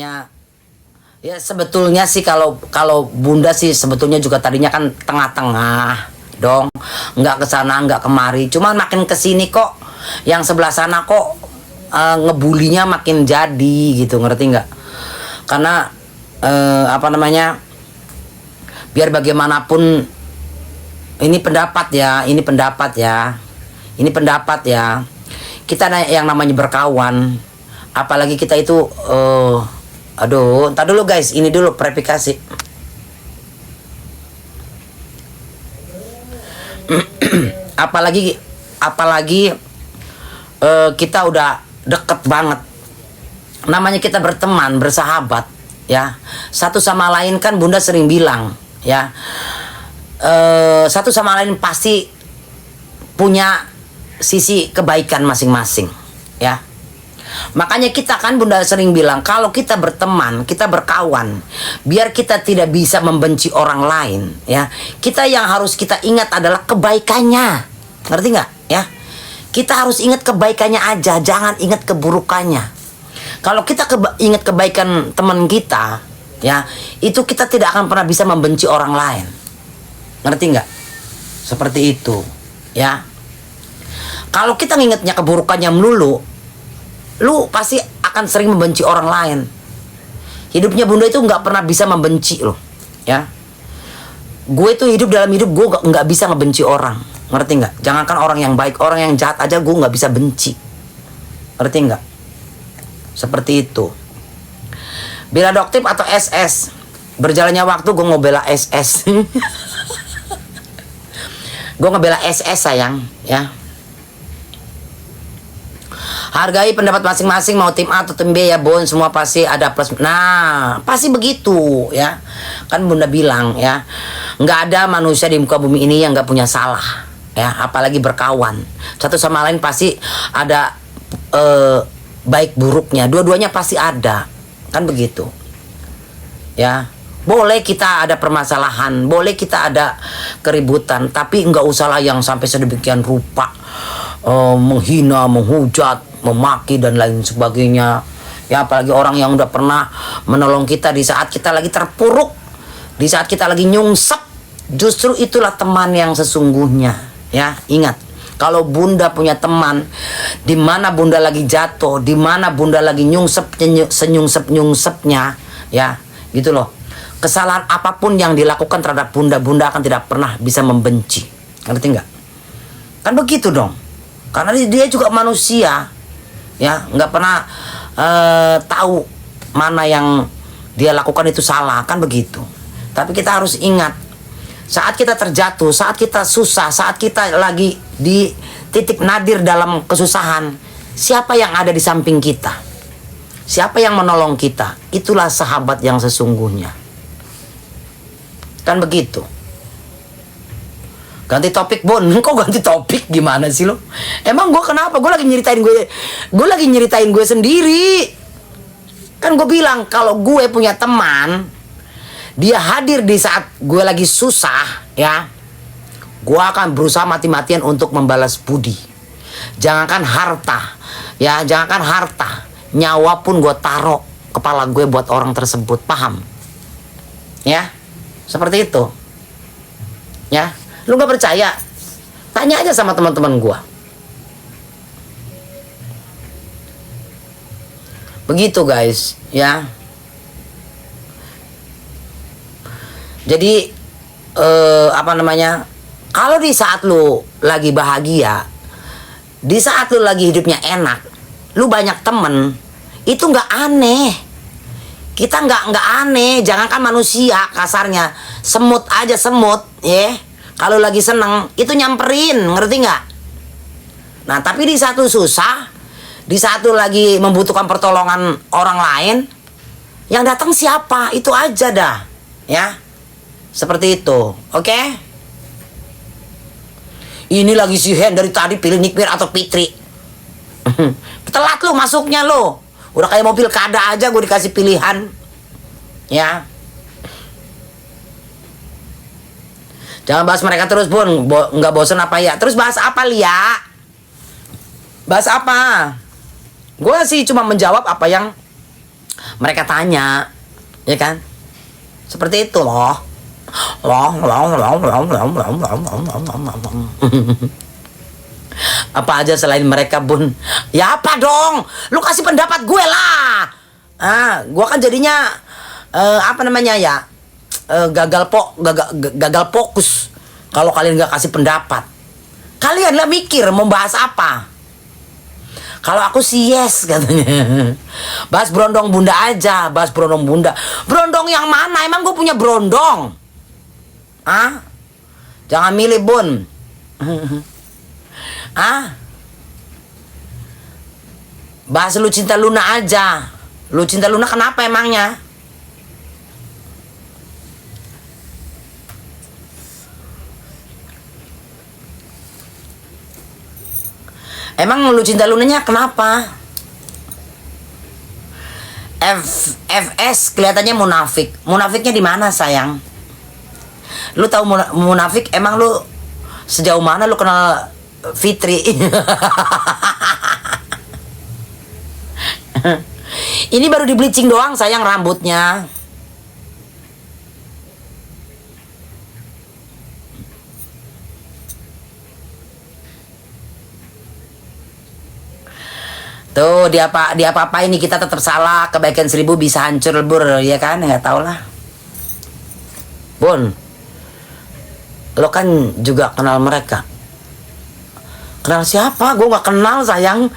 Ya, ya sebetulnya sih kalau kalau Bunda sih sebetulnya juga tadinya kan tengah-tengah dong, nggak ke sana nggak kemari. Cuman makin ke sini kok, yang sebelah sana kok ngebulinya makin jadi gitu, ngerti nggak? Karena apa namanya? Biar bagaimanapun ini pendapat ya, ini pendapat ya, ini pendapat ya. Kita yang namanya berkawan, apalagi kita itu aduh, ntar dulu guys, ini dulu verifikasi. apalagi kita udah deket banget. Namanya kita berteman, bersahabat, ya. Satu sama lain kan Bunda sering bilang, ya. Satu sama lain pasti punya sisi kebaikan masing-masing, ya. Makanya kita kan Bunda sering bilang kalau kita berteman, kita berkawan, biar kita tidak bisa membenci orang lain, ya. Kita yang harus kita ingat adalah kebaikannya. Ngerti nggak, ya? Kita harus ingat kebaikannya aja, jangan ingat keburukannya. Kalau kita ingat kebaikan teman kita, ya, itu kita tidak akan pernah bisa membenci orang lain. Ngerti nggak? Seperti itu, ya. Kalau kita ngingetnya keburukannya melulu, lu pasti akan sering membenci orang lain. Hidupnya Bunda itu nggak pernah bisa membenci loh, ya. Gue itu hidup dalam hidup gue nggak bisa ngebenci orang, ngerti nggak? Jangankan orang yang baik, orang yang jahat aja gue nggak bisa benci, ngerti nggak? Seperti itu. Bila Doktif atau SS, berjalannya waktu gue ngebela SS. Gue ngebela SS sayang, ya. Hargai pendapat masing-masing, mau tim A atau tim B ya Bon, semua pasti ada plus. Nah, pasti begitu, ya. Kan Bunda bilang, ya, nggak ada manusia di muka bumi ini yang nggak punya salah, ya. Apalagi berkawan, satu sama lain pasti ada baik buruknya, dua-duanya pasti ada, kan begitu, ya. Boleh kita ada permasalahan, boleh kita ada keributan, tapi nggak usahlah yang sampai sedemikian rupa menghina, menghujat, memaki dan lain sebagainya, ya. Apalagi orang yang udah pernah menolong kita di saat kita lagi terpuruk, di saat kita lagi nyungsep, justru itulah teman yang sesungguhnya, ya. Ingat, kalau Bunda punya teman di mana Bunda lagi jatuh, di mana Bunda lagi nyungsepnya, ya, gitu loh. Kesalahan apapun yang dilakukan terhadap Bunda, Bunda akan tidak pernah bisa membenci, ngerti nggak? Kan begitu dong, karena dia juga manusia, ya, nggak pernah tahu mana yang dia lakukan itu salah, kan begitu. Tapi kita harus ingat, saat kita terjatuh, saat kita susah, saat kita lagi di titik nadir dalam kesusahan, siapa yang ada di samping kita? Siapa yang menolong kita? Itulah sahabat yang sesungguhnya. Kan begitu. Ganti topik Bon, kok ganti topik gimana sih lo? Emang gue kenapa? Gue lagi nyeritain gue sendiri. Kan gue bilang kalau gue punya teman, dia hadir di saat gue lagi susah, ya, gue akan berusaha mati-matian untuk membalas budi. Jangankan harta, ya, jangankan harta, nyawa pun gue taruh kepala gue buat orang tersebut, paham? Ya, seperti itu, ya. Lu gak percaya? Tanya aja sama teman-teman gua. Begitu guys, ya. Jadi apa namanya? Kalau di saat lu lagi bahagia, di saat lu lagi hidupnya enak, lu banyak temen, itu nggak aneh. Kita nggak aneh, jangankan manusia, kasarnya semut aja semut, ya. Kalau lagi seneng itu nyamperin, ngerti nggak? Nah, tapi di satu susah, di satu lagi membutuhkan pertolongan orang lain, yang datang siapa? Itu aja dah, ya. Seperti itu, oke? Ini lagi si Hen dari tadi pilih Nikmir atau Fitri. Telat lu masuknya lu. Udah kayak mobil kada aja gue dikasih pilihan, ya. Jangan bahas mereka terus Bun, nggak bosen apa ya? Terus bahas apa Lia? Bahas apa? Gue sih cuma menjawab apa yang Mereka tanya, ya kan? Seperti itu loh. Apa aja selain mereka, Bun? Ya apa dong? Lu kasih pendapat gue lah. Gue kan jadinya apa namanya ya? Gagal fokus kalau kalian gak kasih pendapat. Kalian lah mikir mau bahas apa. Kalau aku sih yes katanya. Bahas berondong bunda aja, bahas berondong bunda. Berondong yang mana? Emang gue punya berondong? Jangan milih, Bun. Bahas Lu Cinta Luna aja. Lu Cinta Luna kenapa emangnya? Emang Lu Cinta Lunanya kenapa? FS kelihatannya munafik. Munafiknya di mana, sayang? Lu tahu munafik? Emang lu sejauh mana lu kenal Fitri? Ini baru di bleaching doang, sayang, rambutnya. Tuh apa ini kita tetap salah, kebaikan 1000 bisa hancur lebur, ya kan? Nggak tau lah. Bun, lo kan juga kenal mereka. Kenal siapa? Gue nggak kenal, sayang.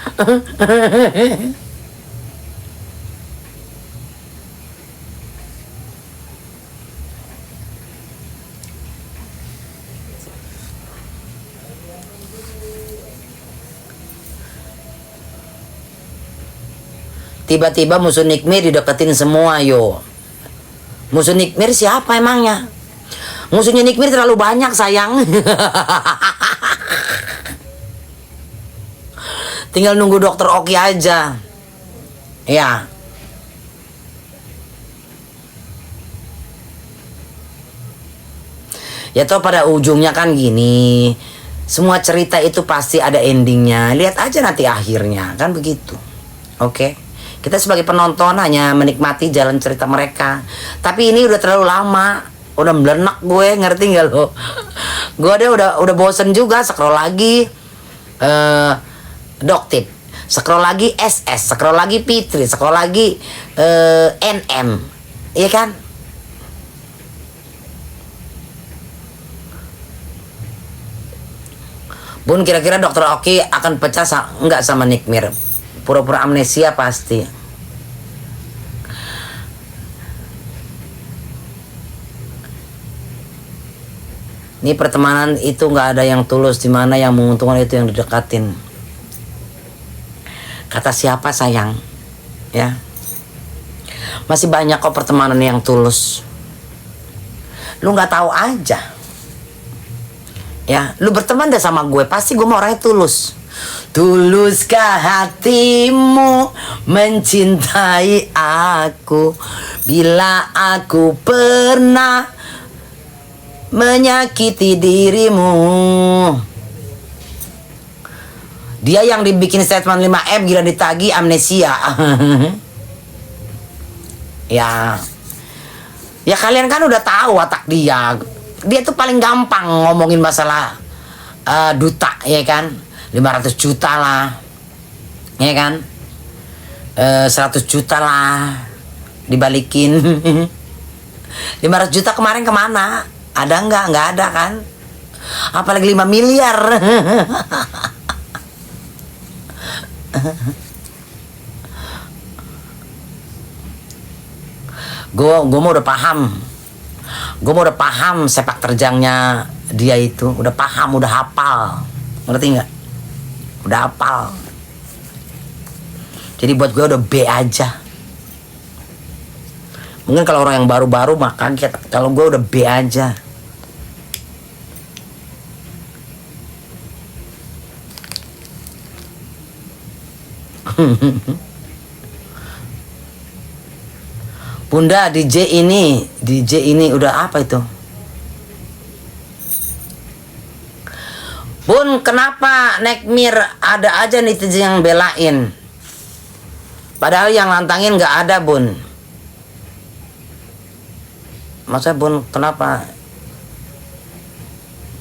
Tiba-tiba musuh Nikmir dideketin semua, yo. Musuh Nikmir siapa emangnya? Musuhnya Nikmir terlalu banyak, sayang. Tinggal nunggu dokter Oki aja. Ya. Ya toh pada ujungnya kan gini. Semua cerita itu pasti ada endingnya. Lihat aja nanti akhirnya, kan begitu. Oke. Kita sebagai penonton hanya menikmati jalan cerita mereka. Tapi ini udah terlalu lama, udah melenak gue, ngerti nggak lo? Gue udah bosen juga scroll lagi Doktip, scroll lagi SS, scroll lagi Fitri, scroll lagi NM, iya kan? Bun, kira-kira dokter Oki akan pecah nggak sama Nikmir? Pura-pura amnesia pasti. Ini pertemanan itu nggak ada yang tulus, di mana yang menguntungkan itu yang didekatin. Kata siapa, sayang? Ya, masih banyak kok pertemanan yang tulus. Lu nggak tahu aja. Ya, lu berteman deh sama gue, pasti gue mau orangnya tulus. Tuluskah hatimu mencintai aku bila aku pernah menyakiti dirimu? Dia yang dibikin statement 5M gila ditagi amnesia. Ya kalian kan udah tahu watak dia. Dia tuh paling gampang ngomongin masalah duta, ya kan? 500 juta lah, ya kan? 100 juta lah dibalikin. 500 juta kemarin kemana? Ada nggak? Nggak ada kan? Apalagi 5 miliar. Gue mau udah paham. Gue mau udah paham sepak terjangnya dia itu. Udah paham, udah hafal. Ngerti nggak? Udah hafal. Jadi buat gue udah B aja. Mungkin kalau orang yang baru-baru makan, kalau gue udah B aja. Bunda, DJ ini udah apa itu? Bun, kenapa Nikmir ada aja netizen yang belain? Padahal yang nantangin gak ada, Bun. Masa bun kenapa?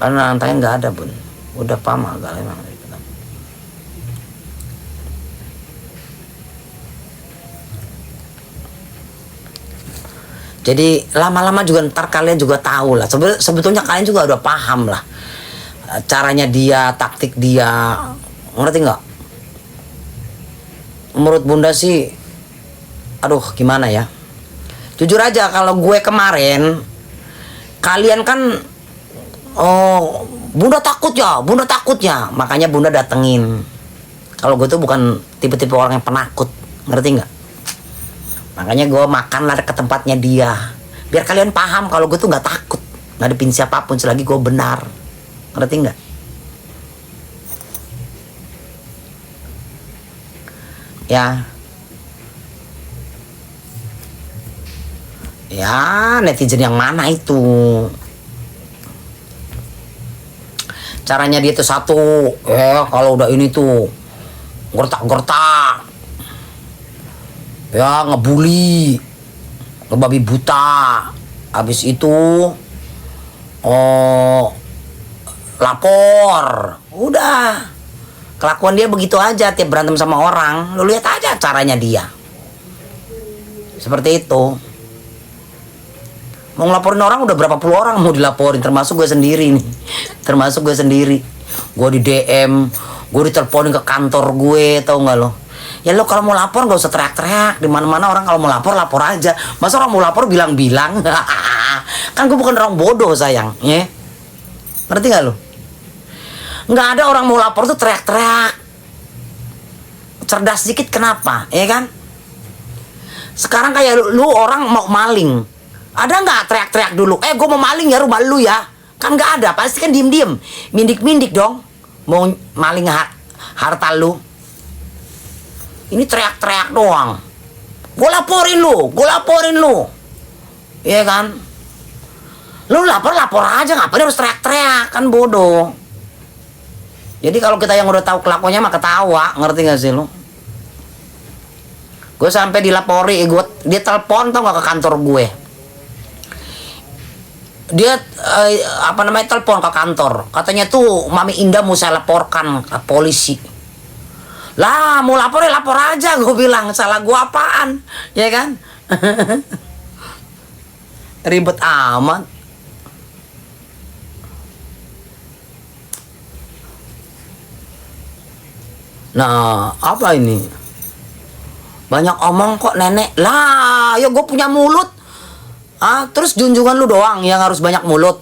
Karena lantainya nggak ada bun. Udah pamal kali emang. Jadi lama-lama juga ntar kalian juga tahu lah. Sebetulnya kalian juga udah paham lah caranya dia, taktik dia, ngerti nggak? Menurut bunda sih, aduh gimana ya? Jujur aja kalau gue kemarin, kalian kan, oh bunda takut ya, makanya bunda datengin. Kalau gue tuh bukan tipe-tipe orang yang penakut, ngerti nggak? Makanya gue makan lah ke tempatnya dia, biar kalian paham kalau gue tuh nggak takut ngadepin siapapun selagi gue benar, ngerti nggak? Ya netizen yang mana itu? Caranya dia tuh satu, kalau udah ini tuh gertak-gertak, ya ngebully, ngebabi buta, habis itu lapor, udah kelakuan dia begitu aja tiap berantem sama orang. Lu lihat aja caranya dia seperti itu. Mau ngelaporin orang udah berapa puluh orang mau dilaporin, termasuk gue sendiri nih. Gue di DM, gue diteleponin ke kantor gue, tau nggak lo? Ya lo kalau mau lapor nggak usah teriak-teriak. Di mana-mana orang kalau mau lapor aja. Masa orang mau lapor bilang-bilang? Kan gue bukan orang bodoh sayang, ya. Ngerti nggak lo? Nggak ada orang mau lapor tuh teriak-teriak. Cerdas dikit kenapa? Ya kan? Sekarang kayak lu orang mau maling, ada nggak teriak-teriak dulu? Gue mau maling ya rumah lu ya? Kan nggak ada, pasti kan diem-diem, mindik-mindik dong. Mau maling harta lu. Ini teriak-teriak doang. Gue laporin lu. Iya kan? Lu lapor aja, ngapain harus teriak-teriak? Kan bodoh. Jadi kalau kita yang udah tahu kelakuannya mah ketawa, ngerti gak sih lu? Gue sampai dilapori, dia telepon tau gak ke kantor gue. Dia telepon ke kantor, katanya tuh Mami Indah mau saya laporkan ke polisi. Lah mau lapor ya lapor aja, gue bilang, salah gue apaan, ya kan? Ribet amat. Nah apa ini, banyak omong kok nenek. Lah ya gue punya mulut. Terus junjungan lu doang yang harus banyak mulut.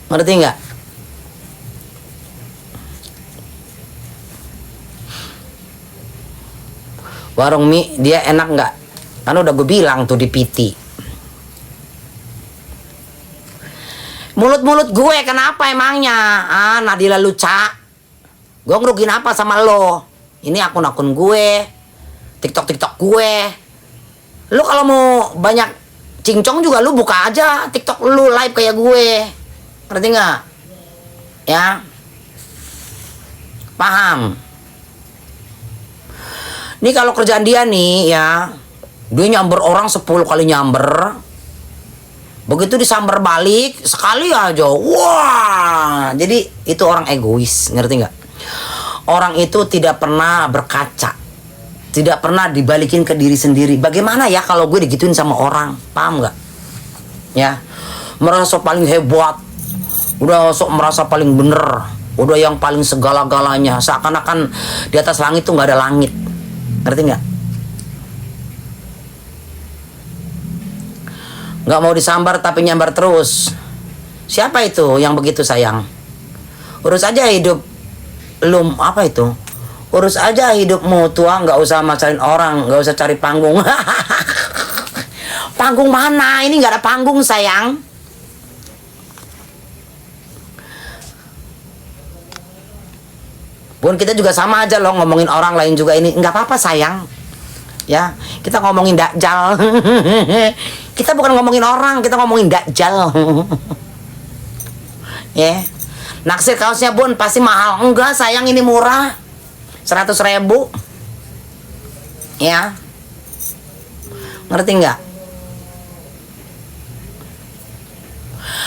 Ngerti nggak? Warung mie dia enak nggak? Kan udah gue bilang tuh di PT. Mulut-mulut gue kenapa emangnya? Nadila Luca, gue ngerugin apa sama lo? Ini akun-akun gue, TikTok gue. Lu kalau mau banyak cincong juga lu buka aja TikTok lu live kayak gue. Ngerti nggak? Ya, paham? Nih kalau kerjaan dia nih ya, dia nyamber orang 10 kali nyamber. Begitu disamber balik sekali aja, wah. Jadi itu orang egois, ngerti nggak? Orang itu tidak pernah berkaca, tidak pernah dibalikin ke diri sendiri. Bagaimana ya kalau gue digituin sama orang, paham nggak? Ya, merasa paling hebat, udah sok merasa paling bener, udah yang paling segala-galanya, seakan-akan di atas langit tuh nggak ada langit, ngerti nggak? Nggak mau disambar tapi nyambar terus. Siapa itu yang begitu sayang? Urus aja hidup lu, apa itu? Urus aja hidupmu tua, nggak usah masalin orang, nggak usah cari panggung. Panggung mana? Ini nggak ada panggung sayang. Pun kita juga sama aja loh, ngomongin orang lain juga ini nggak apa-apa sayang. Ya, kita ngomongin dakjal. Kita bukan ngomongin orang, kita ngomongin dakjal. Ya, naksir kaosnya bun pasti mahal. Enggak sayang, ini murah. 100.000, ya, ngerti nggak?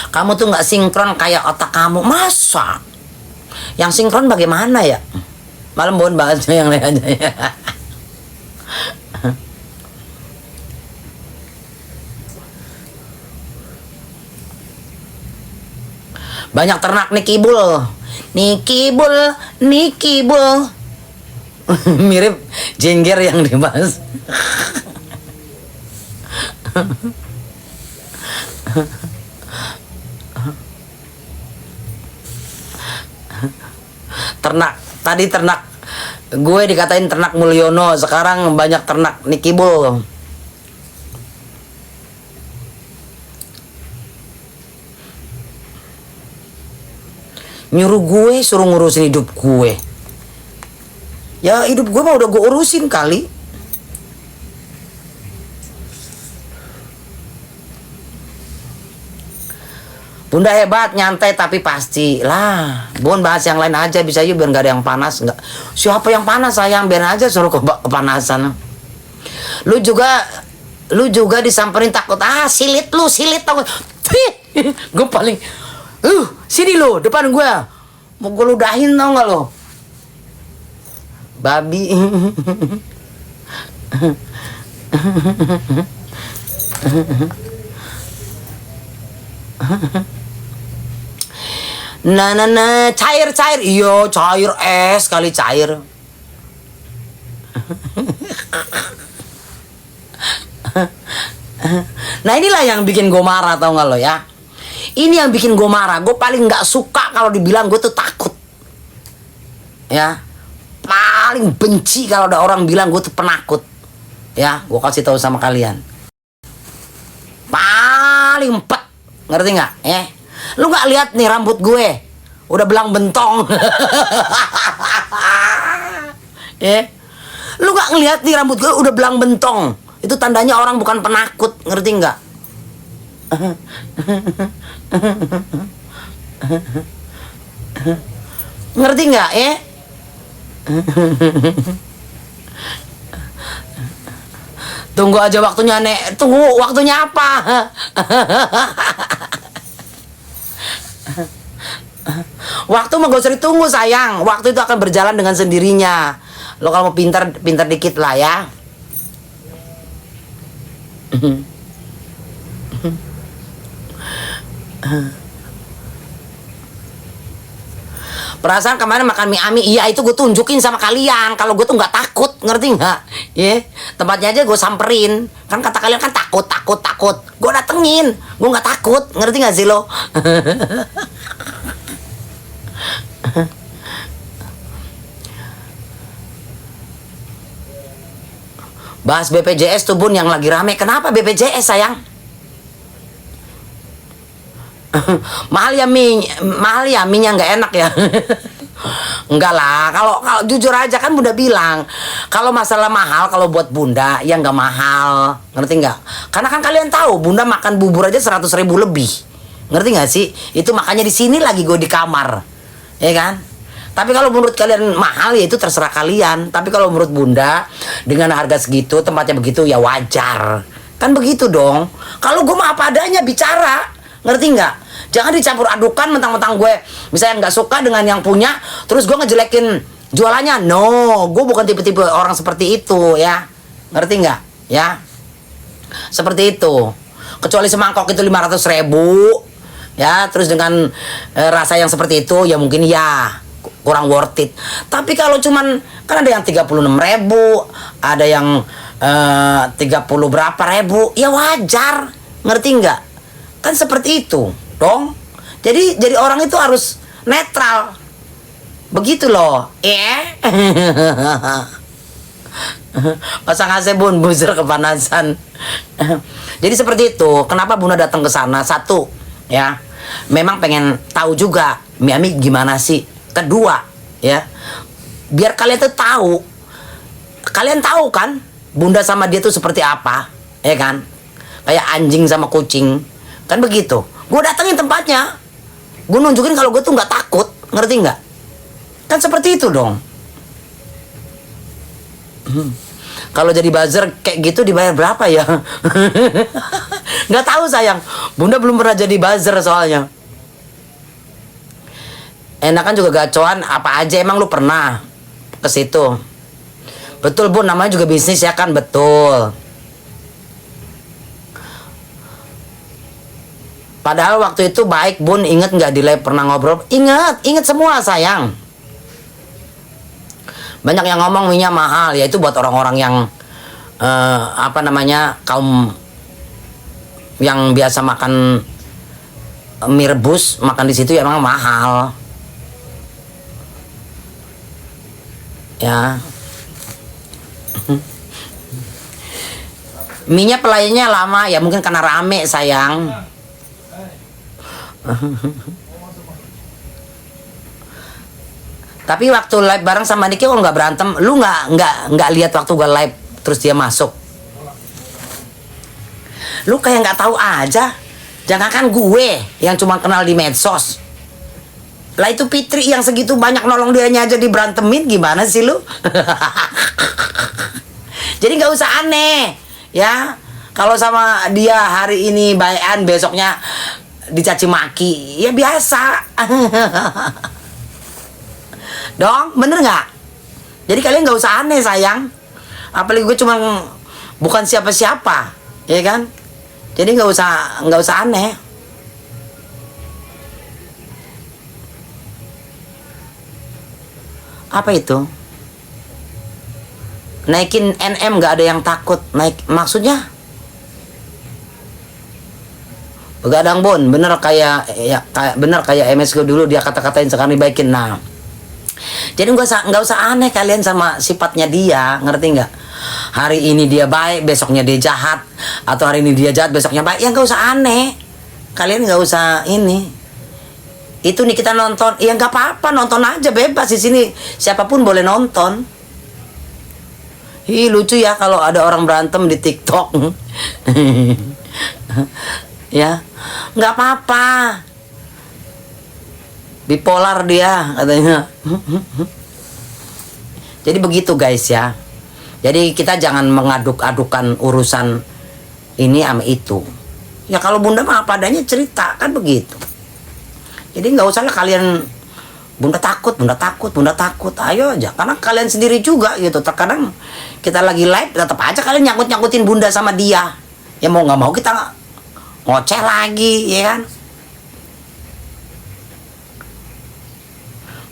Kamu tuh nggak sinkron kayak otak kamu, masa? Yang sinkron bagaimana ya? Malam bon bahasnya yang lain aja ya. Banyak ternak nih kibul. Mirip jengger yang dibahas. Ternak gue dikatain ternak Mulyono, sekarang banyak ternak Nikibul. Nyuruh gue suruh ngurusin hidup gue. Ya hidup gue mah udah gue urusin kali. Bunda hebat, nyantai tapi pasti lah. Bon bahas yang lain aja bisa yuk biar gak ada yang panas. Nggak. Siapa yang panas sayang, biar aja suruh kepanasan. Lu juga disamperin takut. Silit takut. Gue paling sini lu depan gue. Mau gue ludahin tau gak lo? Babi. Nah, cair. Iya, cair es kali cair. Nah inilah yang bikin gue marah, tau gak lo ya? Ini yang bikin gue marah. Gue paling gak suka kalau dibilang gue tuh takut. Ya, paling benci kalau ada orang bilang gue tuh penakut. Ya, gue kasih tahu sama kalian. Paling empet, ngerti nggak? Lu nggak lihat nih rambut gue udah belang bentong. Lu nggak ngeliat nih rambut gue udah belang bentong. Itu tandanya orang bukan penakut, ngerti nggak? Ngerti nggak Tunggu aja waktunya, Nek. Tunggu waktunya apa? Waktu mah gak usah ditunggu sayang. Waktu itu akan berjalan dengan sendirinya. Lo kalau mau pintar dikit lah ya. Perasaan kemarin makan mie ami, iya itu gue tunjukin sama kalian kalau gue tuh nggak takut, ngerti nggak? Tempatnya aja gue samperin, kan kata kalian kan takut, gue datengin, gue nggak takut, ngerti nggak sih lo? Bahas BPJS tuh bun yang lagi rame, kenapa BPJS sayang? mahal ya minyak nggak enak ya. Enggak lah, kalau jujur aja kan bunda bilang kalau masalah mahal, kalau buat bunda ya nggak mahal, ngerti nggak? Karena kan kalian tahu bunda makan bubur aja 100.000 lebih, ngerti nggak sih? Itu makanya di sini lagi gue di kamar, ya kan? Tapi kalau menurut kalian mahal ya itu terserah kalian. Tapi kalau menurut bunda dengan harga segitu, tempatnya begitu ya wajar, kan begitu dong. Kalau gue mah apa adanya bicara, ngerti nggak? Jangan dicampur adukan mentang-mentang gue misalnya nggak suka dengan yang punya, terus gue ngejelekin jualannya. No, gue bukan tipe-tipe orang seperti itu ya, ngerti nggak? Ya, seperti itu. Kecuali semangkok itu 500.000 ya, terus dengan rasa yang seperti itu ya mungkin ya kurang worth it. Tapi kalau cuman kan ada yang 36.000, ada yang 30 berapa ribu, ya wajar, ngerti nggak? Kan seperti itu dong. Jadi orang itu harus netral, begitu loh. Pasang AC bun, buzzer kepanasan. Jadi seperti itu. Kenapa bunda datang ke sana? Satu ya, memang pengen tahu juga Miami gimana sih. Kedua ya, biar kalian tuh tahu. Kalian tahu kan bunda sama dia tuh seperti apa, ya kan? Kayak anjing sama kucing, kan begitu. Gue datengin tempatnya, gue nunjukin kalau gue tuh nggak takut, ngerti nggak? Kan seperti itu dong. Kalau jadi buzzer kayak gitu dibayar berapa ya? Nggak tahu sayang. Bunda belum pernah jadi buzzer soalnya. Enakan juga gacoan apa aja, emang lu pernah ke situ? Betul Bun, namanya juga bisnis ya kan, betul. Padahal waktu itu baik Bun, inget nggak di live pernah ngobrol? Inget semua sayang. Banyak yang ngomong minyak mahal, ya itu buat orang-orang yang apa namanya, kaum yang biasa makan mie rebus, makan di situ ya emang mahal. Ya. Minyak pelayannya lama ya, mungkin karena rame sayang. Tapi waktu live bareng sama Niki kok nggak berantem? Lu nggak lihat waktu gue live terus dia masuk? Lu kayak nggak tahu aja. Jangankan gue yang cuma kenal di medsos. Lah itu Fitri yang segitu banyak nolong dianya aja diberantemin, gimana sih lu? Jadi nggak usah aneh, ya. Kalau sama dia hari ini bayan, besoknya dicaci maki, ya biasa. Dong, bener nggak? Jadi kalian nggak usah aneh sayang. Apalagi gue cuma bukan siapa-siapa, ya kan? Jadi nggak usah aneh. Apa itu? Naikin NM nggak ada yang takut. Naik maksudnya? Begadang Bun, bener kayak MSG dulu dia kata-katain sekarang dibaikin. Nah, jadi nggak usah aneh kalian sama sifatnya dia, ngerti nggak? Hari ini dia baik, besoknya dia jahat, atau hari ini dia jahat, besoknya baik. Ya nggak usah aneh. Kalian nggak usah ini. Itu nih kita nonton, ya nggak apa-apa, nonton aja bebas di sini, siapapun boleh nonton. Ih lucu ya kalau ada orang berantem di TikTok. Ya nggak apa-apa, bipolar dia katanya. Jadi begitu guys ya. Jadi kita jangan mengaduk-adukan urusan ini sama itu. Ya kalau Bunda mah apa adanya cerita kan begitu. Jadi nggak usah lah kalian Bunda takut. Ayo aja, karena kalian sendiri juga gitu. Terkadang kita lagi live tetap aja kalian nyangkut-nyangkutin Bunda sama dia. Ya mau nggak mau kita ngoceh lagi, ya kan?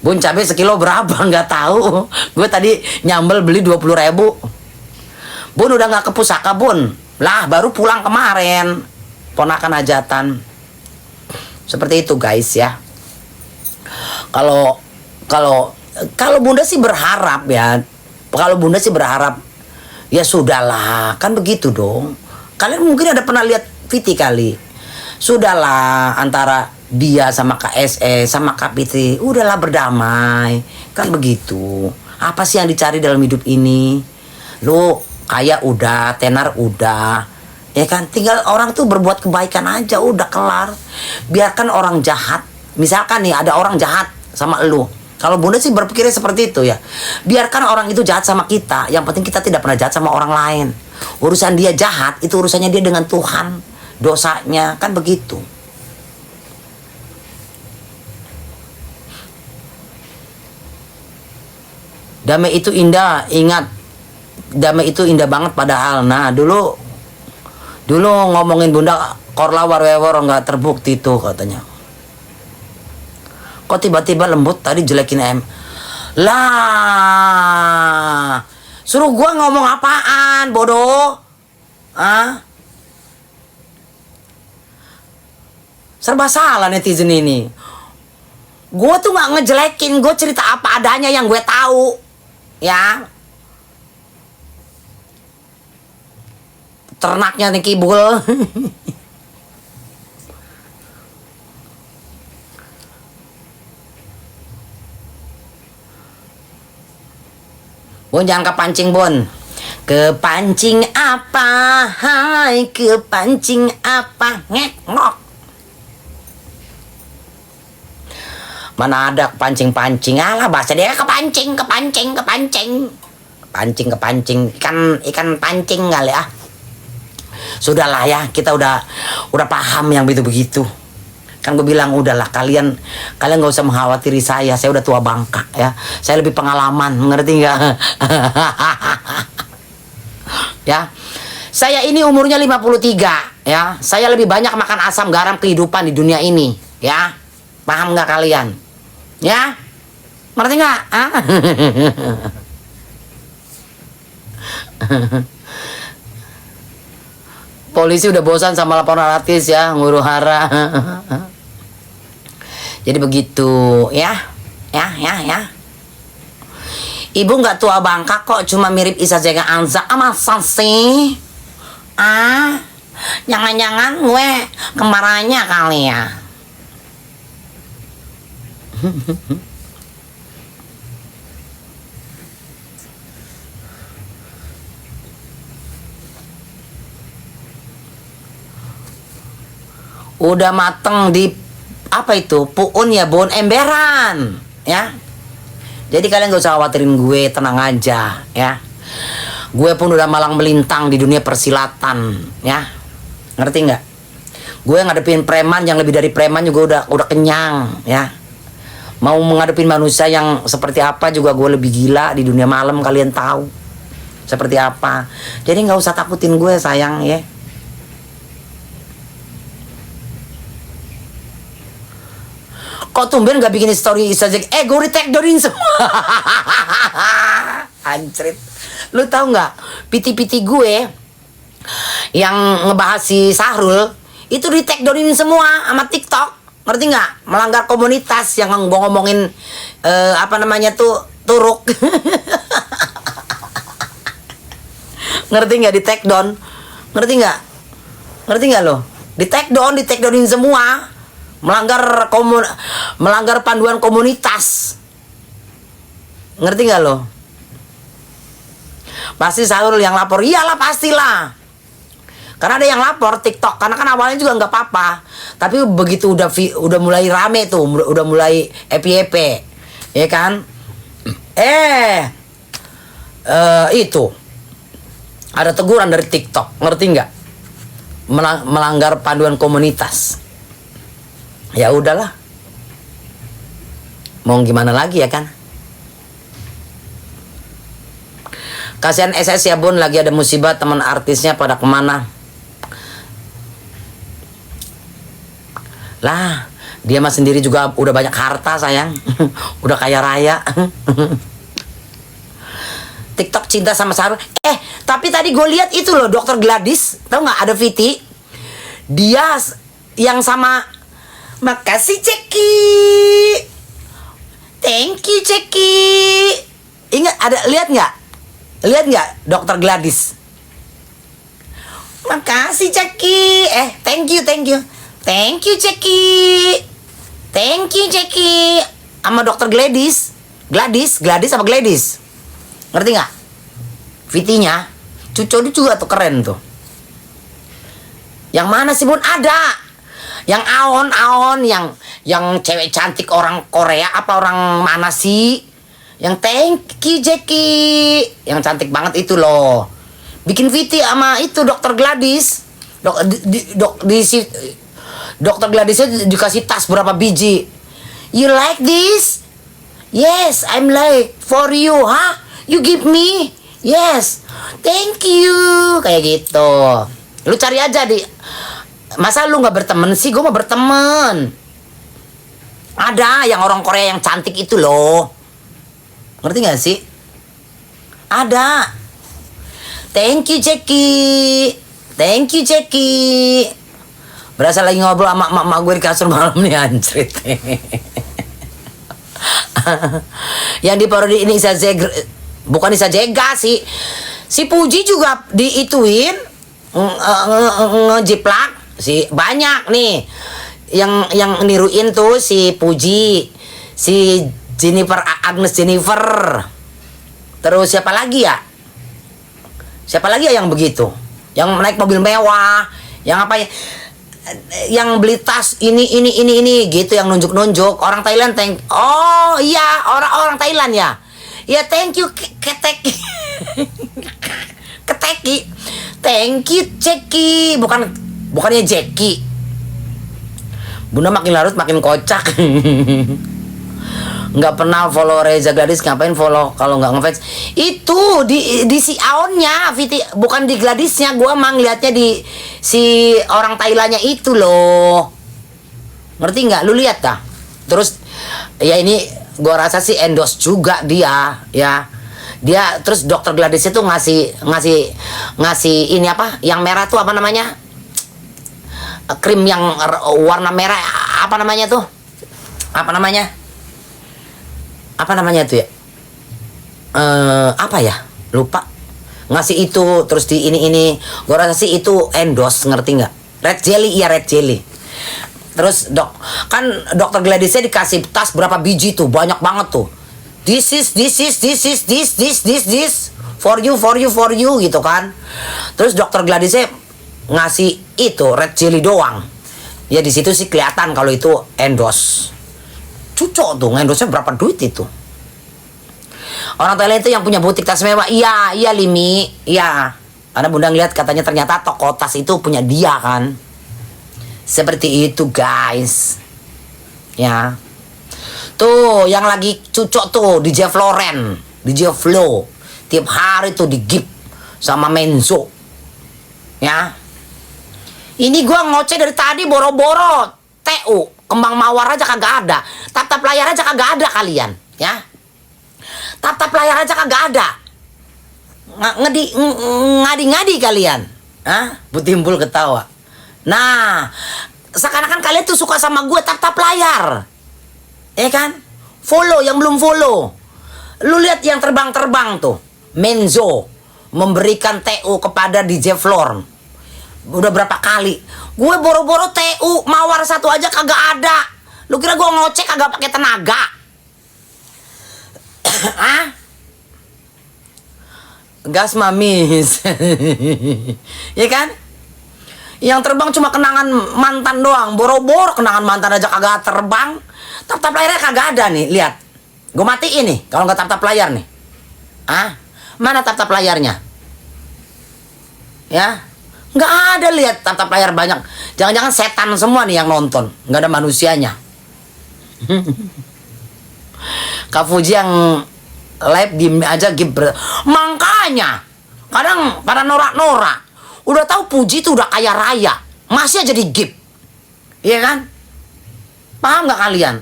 Bun, cabai sekilo berapa? Nggak tahu. Gue tadi nyambel beli 20.000. Bun udah nggak ke pusaka Bun. Lah baru pulang kemarin. Ponakan hajatan. Seperti itu guys ya. Kalau Bunda sih berharap ya. Kalau Bunda sih berharap ya sudahlah, kan begitu dong. Kalian mungkin ada pernah lihat Viti kali. Sudahlah antara dia sama Kak SE sama Kak Fitri, udahlah berdamai. Kan begitu. Apa sih yang dicari dalam hidup ini? Lu kaya udah, tenar udah. Ya kan, tinggal orang tuh berbuat kebaikan aja, udah kelar. Biarkan orang jahat. Misalkan nih ada orang jahat sama lu. Kalau Bunda sih berpikirnya seperti itu ya. Biarkan orang itu jahat sama kita. Yang penting kita tidak pernah jahat sama orang lain. Urusan dia jahat, itu urusannya dia dengan Tuhan. Dosanya, kan begitu. Damai itu indah, ingat. Damai itu indah banget padahal. Nah, dulu ngomongin Bunda korlawar wewor nggak terbukti tuh katanya. Kok tiba-tiba lembut tadi jelekin em? Lah, suruh gua ngomong apaan, bodoh? Ah? Serba salah netizen ini. Gua tuh nggak ngejelekin, gue cerita apa adanya yang gue tahu, ya. Ternaknya nih kibul. Bun jangan kepancing Bun. Kepancing apa? Hai kepancing apa? Ngek-ngok. Mana ada kepancing-pancing. Alah bahasa dia kepancing. kepancing ikan pancing kali ya. Sudahlah ya, kita udah paham yang begitu. Kan gue bilang udahlah, kalian nggak usah mengkhawatiri saya udah tua bangka ya. Saya lebih pengalaman, ngerti nggak? Ya. Saya ini umurnya 53 ya. Saya lebih banyak makan asam garam kehidupan di dunia ini ya. Paham nggak kalian? Ya? Ngerti nggak? Polisi udah bosan sama laporan artis ya, nguru hara. Jadi begitu ya. Ibu nggak tua bangka kok, cuma mirip Isa Jega Anza. Masa sih? Jangan-jangan gue kembarannya kali ya. Udah mateng di apa itu? Puun ya, bon emberan ya. Jadi kalian gak usah khawatirin gue, tenang aja ya. Gue pun udah malang melintang di dunia persilatan ya. Ngerti nggak? Gue ngadepin preman yang lebih dari preman juga udah kenyang ya. Mau menghadapin manusia yang seperti apa juga gue lebih gila di dunia malam, kalian tahu seperti apa. Jadi nggak usah takutin gue sayang ya. Kok tumben gak bikin story saja? Gue di-tag dorin semua. Anjrit. Lu tahu nggak? Piti-piti gue yang ngebahas si Sahrul itu di-tag dorin semua sama TikTok. Ngerti nggak? Melanggar komunitas yang ngomongin apa namanya tuh turuk. Ngerti nggak? Di-tag down. Ngerti nggak? Ngerti nggak lo? Di-tag downin semua. Melanggar panduan komunitas. Ngerti nggak lo? Pasti Sahrul yang lapor. Iyalah pastilah. Karena ada yang lapor TikTok. Karena kan awalnya juga nggak apa-apa. Tapi begitu udah mulai rame tuh, udah mulai epi-epi, ya kan? Itu ada teguran dari TikTok. Ngerti nggak? Melanggar panduan komunitas. Ya udahlah, mau gimana lagi ya kan? Kasihan SS ya bun, lagi ada musibah, teman artisnya pada kemana? Lah, dia mah sendiri juga udah banyak harta sayang. Udah kaya raya. TikTok cinta sama Sahrul. Tapi tadi gue lihat itu loh, Dokter Gladys, tahu nggak, ada Viti, dia yang sama. Makasih Ceki. Thank you Ceki. Ingat, ada lihat nggak? Lihat nggak Dokter Gladys? Makasih Ceki. Thank you Ceki. Thank you Ceki. Sama Dokter Gladys. Gladys apa Gladys? Ngerti nggak? Vitinya, cucu juga tuh keren tuh. Yang mana sih bun? Ada. Yang Aon yang cewek cantik orang Korea apa orang mana sih? Yang thank you Jackie, yang cantik banget itu loh. Bikin VT sama itu Dokter Gladys. Dokter Gladysnya dikasih tas berapa biji. You like this? Yes, I'm like for you, huh? You give me? Yes, thank you. Kayak gitu. Lu cari aja di. Masa lu nggak berteman sih? Gue mau berteman. Ada yang orang Korea yang cantik itu loh. Ngerti gak sih? Ada. Thank you Jackie. Thank you Jackie. Berasa lagi ngobrol sama emak gue di kasur malam nih anjrit. Yang di parodi ini bukan Isa Jega sih. Si Puji juga diituin ngejiplak. Si banyak nih yang niruin tuh si Puji, si Agnes Jennifer, terus siapa lagi ya yang begitu, yang naik mobil mewah, yang apa ya, yang beli tas ini gitu, yang nunjuk orang Thailand. Oh iya, orang Thailand ya thank you ketek. Keteki. Thank you Ceki. Bukannya Jeki. Bunda makin larut makin kocak. Nggak pernah follow Reza Gladys, ngapain follow kalau nggak ngefans? Itu di si Aonnya, bukan di Gladysnya. Gua emang liatnya di si orang Thailandnya itu loh. Ngerti nggak? Lu lihat dah. Terus ya ini gua rasa sih endorse juga dia, ya. Dia terus dokter Gladys itu ngasih ini apa? Yang merah tuh apa namanya? Krim yang warna merah apa namanya tuh? Apa namanya? Apa namanya tuh ya? Apa ya? Lupa. Ngasih itu terus di ini. Gua rasa sih itu endorse, ngerti nggak? Red jelly, iya red jelly. Terus dokter Gladysnya dikasih tas berapa biji tuh? Banyak banget tuh. This for you gitu kan. Terus dokter Gladysnya ngasih itu red jelly doang. Ya di situ sih kelihatan kalau itu endorse. Cucok tuh, endorse-nya berapa duit itu? Orang Thailand itu yang punya butik tas mewah. Iya Limi, iya. Karena Bunda ngeliat katanya ternyata toko tas itu punya dia kan. Seperti itu guys. Ya. Tuh yang lagi cucok tuh DJ Floren, DJ Flo. Tiap hari tuh digip sama Menzo. Ya. Ini gua ngoceh dari tadi boro-boro TU, kembang mawar aja kagak ada. Tap-tap layar aja kagak ada kalian, ya. Tap-tap layar aja kagak ada. Ngadi-ngadi kalian. Hah? Butimbul ketawa. Nah, seakan-akan kalian tuh suka sama gue tap-tap layar. Ya kan? Follow yang belum follow. Lu lihat yang terbang-terbang tuh. Menzo memberikan TU kepada DJ Flor. Udah berapa kali gue boro-boro TU mawar satu aja kagak ada. Lu kira gue ngocek kagak pakai tenaga? Ah? Gas mamis. Ya kan? Yang terbang cuma kenangan mantan doang. Boro-boro kenangan mantan aja kagak terbang. Tap-tap layarnya kagak ada nih. Lihat. Gue matiin nih kalau nggak tap-tap layar nih. Ah? Mana tap-tap layarnya? Ya? Nggak ada, lihat tap-tap layar banyak. Jangan-jangan setan semua nih yang nonton. Nggak ada manusianya. Kak Fuji yang live diem aja makanya kadang pada norak-norak. Udah tahu Puji itu udah kaya raya, masih aja di gip. Iya kan? Paham nggak kalian?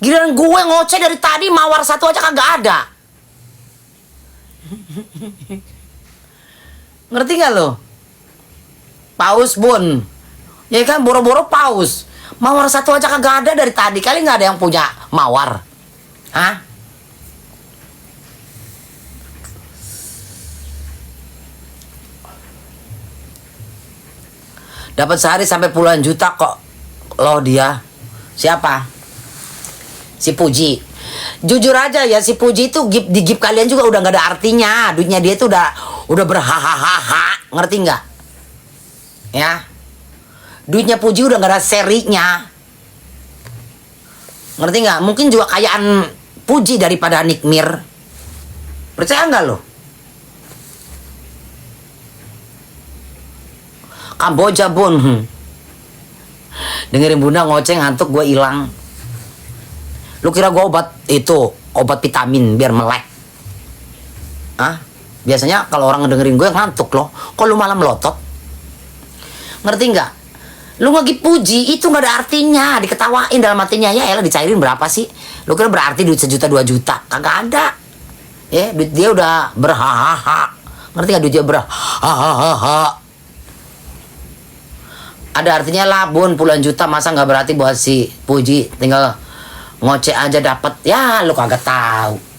Giliran gue ngoceh dari tadi mawar satu aja kagak ada. Ngerti gak lo? Paus bun. Ya kan boro-boro paus. Mawar satu aja kagak ada dari tadi. Kali gak ada yang punya mawar. Hah? Dapat sehari sampai puluhan juta kok. Loh dia. Siapa? Si Puji. Jujur aja ya, si Puji itu di gip kalian juga udah gak ada artinya. Duitnya dia itu udah berhahaha, ngerti nggak? Ya, duitnya Puji udah nggak ada serinya, ngerti nggak? Mungkin juga kayaan Puji daripada Nikmir, percaya nggak lo? Kamboja bun, dengerin Bunda ngoceh ngantuk gue hilang. Lu kira gue obat vitamin biar melek? Hah? Biasanya kalau orang ngedengerin gue ngantuk loh. Kok lu malah melotot? Ngerti nggak? Lu ngegip Puji itu nggak ada artinya. Diketawain dalam hatinya. Ya elah dicairin berapa sih? Lu kira berarti duit 1 juta 2 juta? Kagak ada. Ya duit dia udah berhahaha. Ngerti nggak? Duit dia berhahaha. Ada artinya lah bun. Puluhan juta masa nggak berarti buat si Puji. Tinggal ngoceh aja dapat. Ya lu kagak tahu.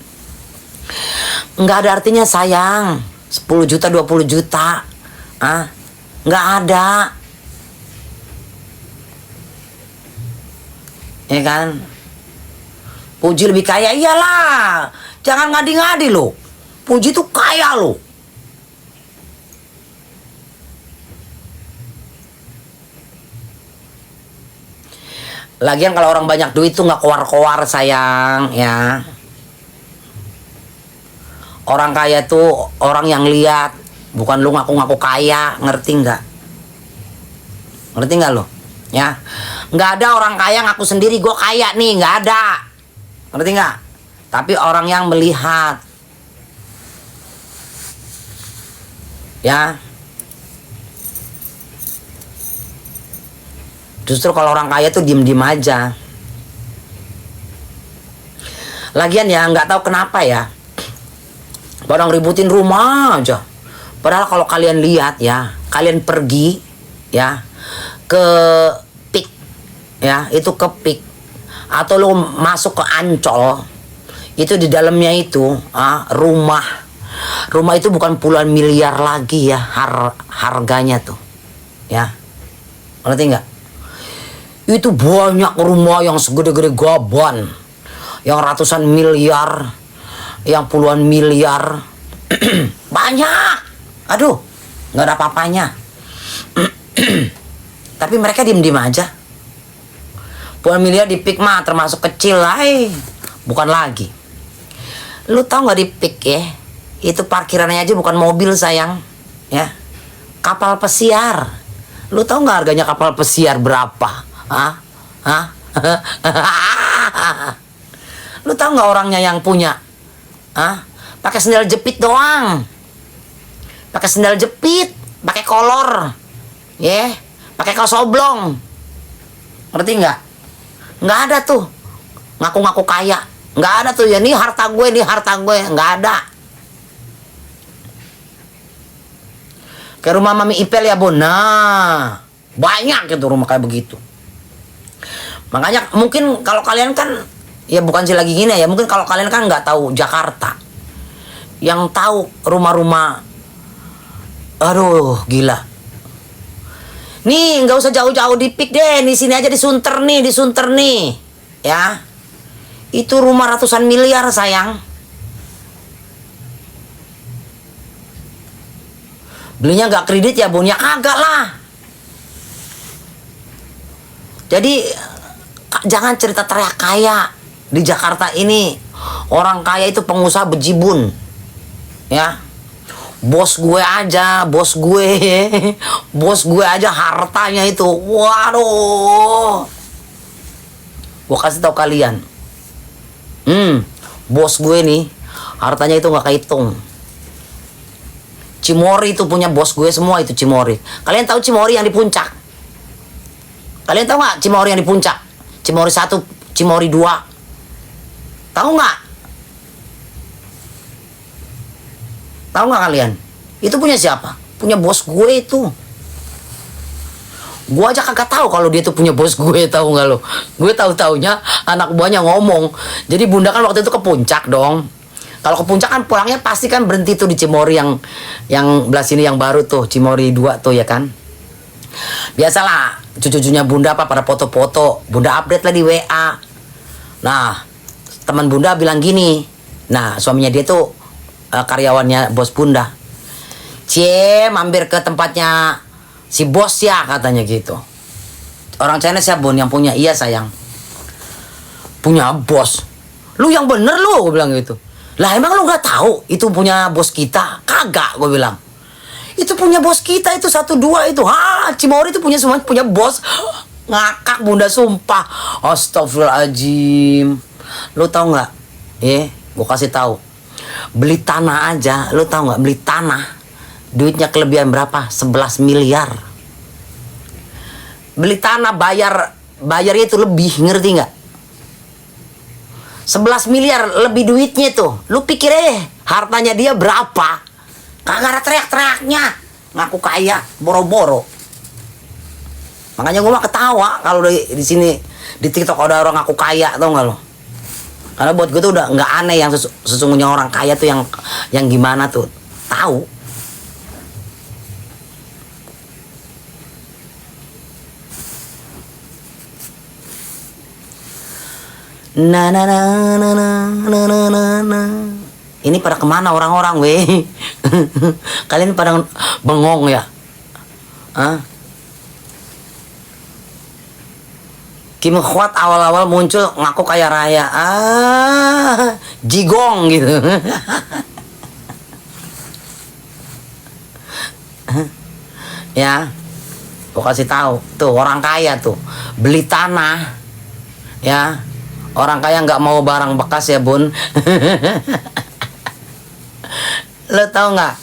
Nggak ada artinya sayang. 10 juta 20 juta nggak ada, ya kan? Puji lebih kaya, iyalah. Jangan ngadi-ngadi lo. Puji tuh kaya lo. Lagian kalau orang banyak duit tuh nggak keluar-keluar sayang, ya. Orang kaya tuh orang yang lihat, bukan lu ngaku-ngaku kaya, ngerti nggak? Ngerti nggak lo? Ya, nggak ada orang kaya ngaku sendiri gue kaya nih, nggak ada. Ngerti nggak? Tapi orang yang melihat, ya. Justru kalau orang kaya tuh diem-diem aja. Lagian ya nggak tahu kenapa ya, orang ributin rumah aja. Padahal kalau kalian lihat ya, kalian pergi ya ke Pik, ya itu ke Pik, atau lu masuk ke Ancol, itu di dalamnya itu rumah itu bukan puluhan miliar lagi ya harganya tuh, ya. Ngerti nggak? Itu banyak rumah yang segede-gede gaban, yang ratusan miliar, yang puluhan miliar. Banyak. Aduh, nggak ada apa-apanya. Tapi mereka diem-diem aja. Puluhan miliar di Pik mah termasuk kecil lah, bukan lagi. Lu tahu nggak di Pik ya, itu parkirannya aja bukan mobil sayang, ya, kapal pesiar. Lu tahu nggak harganya kapal pesiar berapa? Lu tahu nggak orangnya yang punya? Pakai sendal jepit doang. Pakai sendal jepit, pakai kolor. Ya, pakai kaos oblong. Ngerti nggak? Nggak ada tuh ngaku-ngaku kaya. Nggak ada tuh ya, nih harta gue, nggak ada. Kayak rumah Mami Ipel ya Bun. Nah, banyak gitu rumah kayak begitu. Makanya mungkin kalau kalian kan, ya bukan sih lagi gini ya, mungkin kalau kalian kan nggak tahu Jakarta, yang tahu rumah-rumah, aduh gila. Nih nggak usah jauh-jauh di Pik deh, di sini aja di Sunter nih, ya. Itu rumah ratusan miliar sayang. Belinya nggak kredit ya Bun, ya kagak lah. Jadi jangan cerita teriak kaya. Di Jakarta ini orang kaya itu pengusaha bejibun, ya. Bos gue aja hartanya itu, waduh. Gue kasih tahu kalian, bos gue nih hartanya itu nggak kehitung. Cimory itu punya bos gue semua, itu Cimory. Kalian tahu Cimory yang di puncak? Kalian tahu nggak Cimory yang di puncak? Cimory 1, Cimory 2. Tahu nggak? Tahu nggak kalian? Itu punya siapa? Punya bos gue itu. Gue aja kagak tahu kalau dia tuh punya bos gue, tahu nggak lo? Gue tahu-taunya anak buahnya ngomong. Jadi Bunda kan waktu itu ke puncak dong. Kalau ke puncak kan pulangnya pasti kan berhenti tuh di Cimory yang belah sini yang baru tuh, Cimory 2 tuh ya kan. Biasalah cucu-cucunya Bunda pada foto-foto, Bunda update lah di WA. Nah, teman Bunda bilang gini. Nah, suaminya dia tuh karyawannya bos Bunda. Cie, mampir ke tempatnya si bos ya, katanya gitu. Orang China siapa Bun yang punya? Iya sayang, punya bos. Lu yang bener lu, gue bilang gitu. Lah emang lu nggak tahu itu punya bos kita? Kagak, gue bilang. Itu punya bos kita itu 1, 2 itu. Cimory itu punya semua, punya bos. Ngakak Bunda sumpah. Astagfirullahaladzim. Lu tahu nggak? Gue kasih tahu. Beli tanah aja, lu tahu nggak? Beli tanah, duitnya kelebihan berapa? 11 miliar. Beli tanah bayarnya itu lebih, ngerti nggak? 11 miliar lebih duitnya tuh. Lu pikir hartanya dia berapa? Kagak ada teriak-teriaknya, ngaku kaya, boro-boro. Makanya gue mah ketawa kalau di sini di TikTok ada orang ngaku kaya, tau nggak lo? Karena buat gue tuh udah nggak aneh yang sesungguhnya orang kaya tuh yang gimana tuh, tahu. Na na na na na na na na. Ini pada kemana orang-orang weh? Kalian pada bengong ya? Kim Kuat awal-awal muncul ngaku kaya raya, jigong gitu. Ya, gue kasih tahu tuh orang kaya tuh beli tanah, ya. Orang kaya nggak mau barang bekas ya bun. Lo tau nggak?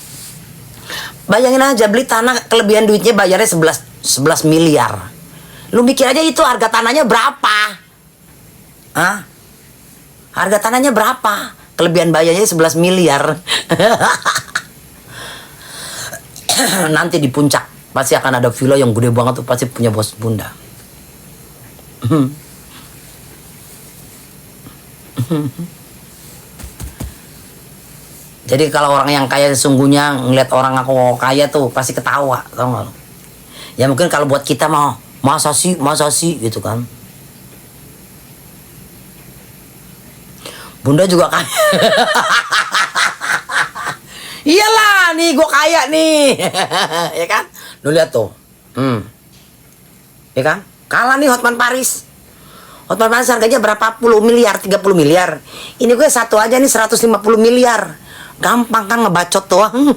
Bayangin aja beli tanah kelebihan duitnya bayarnya 11 miliar. Lu mikir aja itu harga tanahnya berapa? Hah? Harga tanahnya berapa? Kelebihan bayarnya 11 miliar. Nanti di puncak pasti akan ada villa yang gede banget tuh, pasti punya bos bunda. Jadi kalau orang yang kaya sesungguhnya ngeliat orang aku kaya tuh pasti ketawa, tau gak lo? Ya mungkin kalau buat kita mau masa sih gitu kan. Bunda juga kaya. Iyalah nih gue kaya nih. Ya kan? Lu lihat tuh. Ya kan? Kalah nih Hotman Paris. Hotman Paris harganya berapa puluh miliar, 30 miliar. Ini gue satu aja nih 150 miliar. Gampang kan ngebacot doang.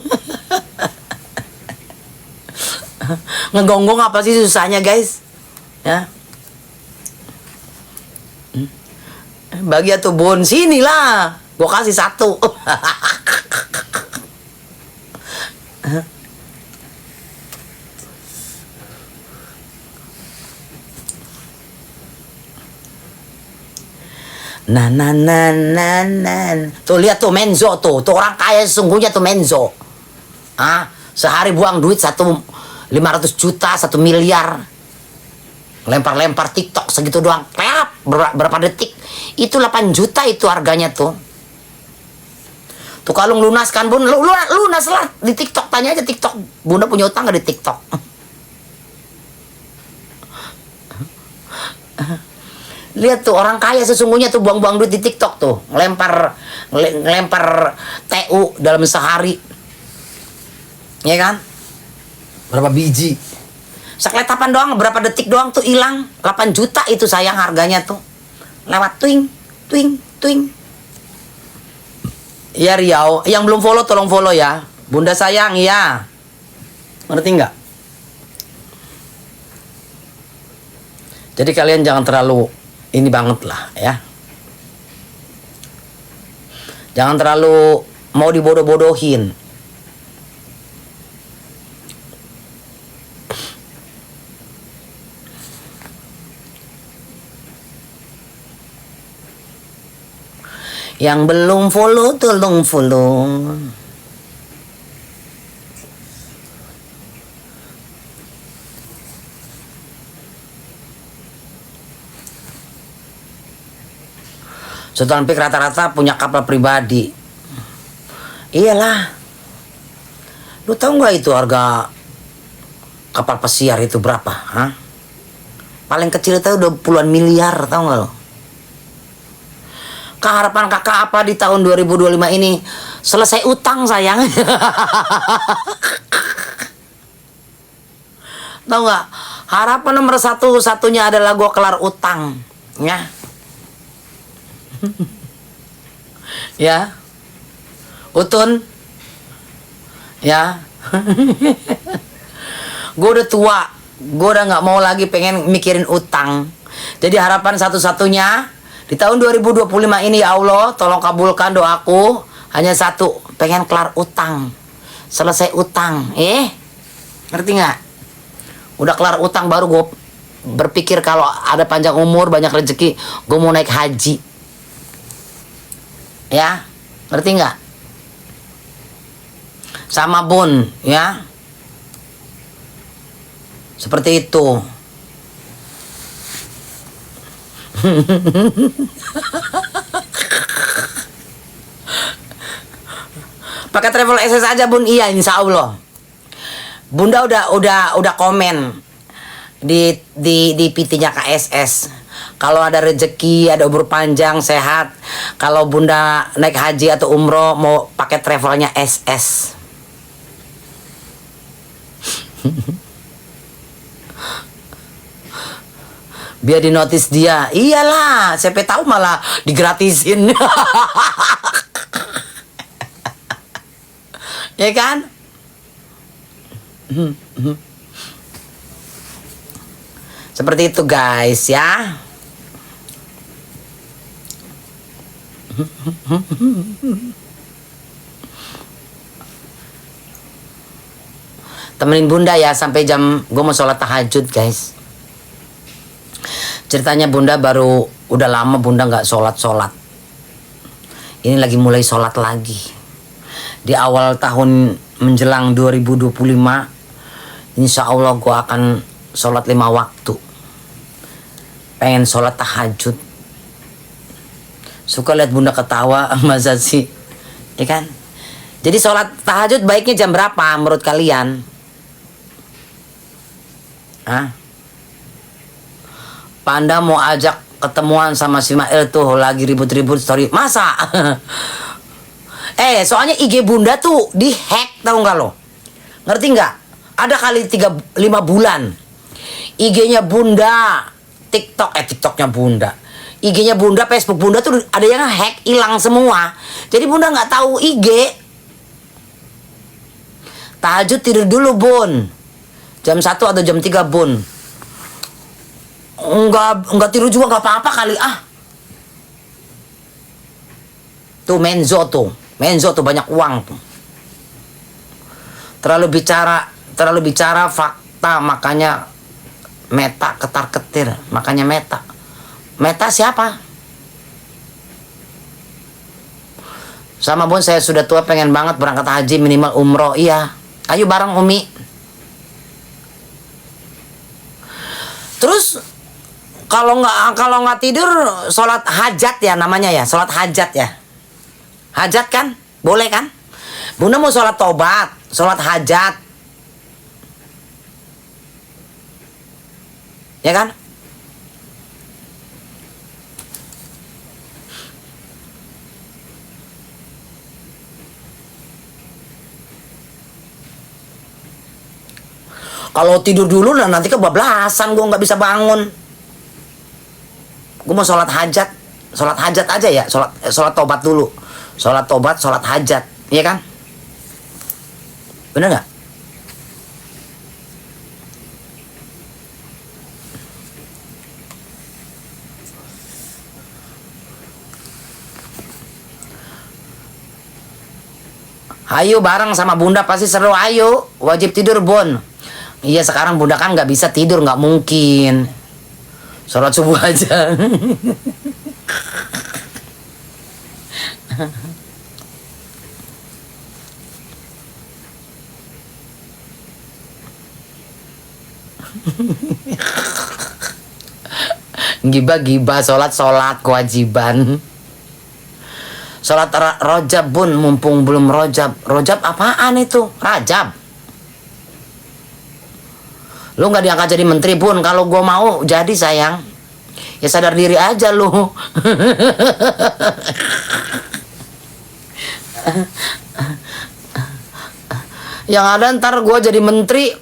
Ngegonggong apa sih susahnya guys? Ya. Bagia tuh bun, sini lah. Gue kasih satu. Tuh lihat tuh Menzo tuh orang kaya sesungguhnya tuh Menzo. Sehari buang duit 500 juta, 1 miliar. Lempar-lempar TikTok segitu doang. Berapa detik? Itu 8 juta itu harganya tuh. Tuh kalau lunaskan bun, lunas lah di TikTok, tanya aja TikTok. Bunda punya utang gak di TikTok? Lihat tuh orang kaya sesungguhnya tuh buang-buang duit di TikTok tuh, ngelempar TU dalam sehari, ya kan? Berapa biji? Sekeletapan doang, berapa detik doang tuh hilang. 8 juta itu sayang harganya tuh, lewat twing. Iya Riau, yang belum follow tolong follow ya, Bunda sayang ya, ngerti nggak? Jadi kalian jangan terlalu ini banget lah ya. Jangan terlalu mau dibodoh-bodohin. Yang belum follow tolong follow. Sultan Pik rata-rata punya kapal pribadi. Iyalah. Lu tahu nggak itu harga kapal pesiar itu berapa? Hah? Paling kecil itu udah puluhan miliar, tahu nggak lo? Keharapan kakak apa di tahun 2025 ini? Selesai utang sayang. Tahu nggak? Harapan nomor satunya adalah gua kelar utang, ya. Ya, Utun, ya. Gue udah tua, gue udah nggak mau lagi pengen mikirin utang. Jadi harapan satu-satunya di tahun 2025 ini, ya Allah, tolong kabulkan doaku. Hanya satu, pengen kelar utang, selesai utang. Ngerti nggak? Udah kelar utang baru gue berpikir kalau ada panjang umur, banyak rezeki, gue mau naik haji. Ya, ngerti nggak? Sama bun, ya. Seperti itu. Pakai travel SS aja bun, iya insya Allah. Bunda udah komen di PT-nya KSS. Kalau ada rezeki, ada umur panjang, sehat, kalau Bunda naik haji atau umroh mau pakai travelnya SS. Biar di notice dia. Iyalah, siapa tahu malah digratisin. Ya kan? Seperti itu guys ya. Temenin bunda ya sampai jam gue mau sholat tahajud guys. Ceritanya bunda baru udah lama bunda nggak sholat. Ini lagi mulai sholat lagi. Di awal tahun menjelang 2025, insya Allah gue akan sholat 5 waktu. Pengen sholat tahajud. Suka lihat bunda ketawa, masa sih, ya kan? Jadi sholat tahajud baiknya jam berapa menurut kalian? Hah? Panda mau ajak ketemuan sama si Mael tuh lagi ribut-ribut story. Masa? Soalnya IG bunda tuh di-hack, tahu nggak lo? Ngerti nggak? Ada kali 5 bulan. IG-nya bunda, TikToknya bunda. IG-nya bunda, Facebook bunda tuh ada yang hack, hilang semua. Jadi bunda nggak tahu IG. Tahajud tidur dulu bun. Jam 1 atau jam 3 bun. Enggak tidur juga nggak apa-apa kali ah. Tuh Menzo tuh banyak uang tuh. Terlalu bicara fakta, makanya Meta ketar-ketir, makanya Meta. Meta siapa? Sama bun, saya sudah tua pengen banget berangkat haji minimal umroh. Iya, ayo bareng Umi. Terus kalau nggak tidur sholat hajat ya namanya ya, sholat hajat ya. Hajat kan? Boleh kan? Bunda mau sholat tobat, sholat hajat. Ya kan? Kalau tidur dulu nanti kebablasan, gue nggak bisa bangun. Gue mau sholat hajat aja ya, sholat tobat dulu, sholat tobat, sholat hajat, iya kan? Bener nggak? Ayo bareng sama bunda pasti seru, ayo. Wajib tidur bun. Iya sekarang bunda kan nggak bisa tidur, nggak mungkin. Sholat subuh aja. Gibah, sholat kewajiban. Sholat rojab bun, mumpung belum rojab. Rojab apaan itu? Rajab. Lu nggak diangkat jadi menteri bun. Kalau gue mau jadi sayang, ya sadar diri aja lu. Yang ada ntar gue jadi menteri,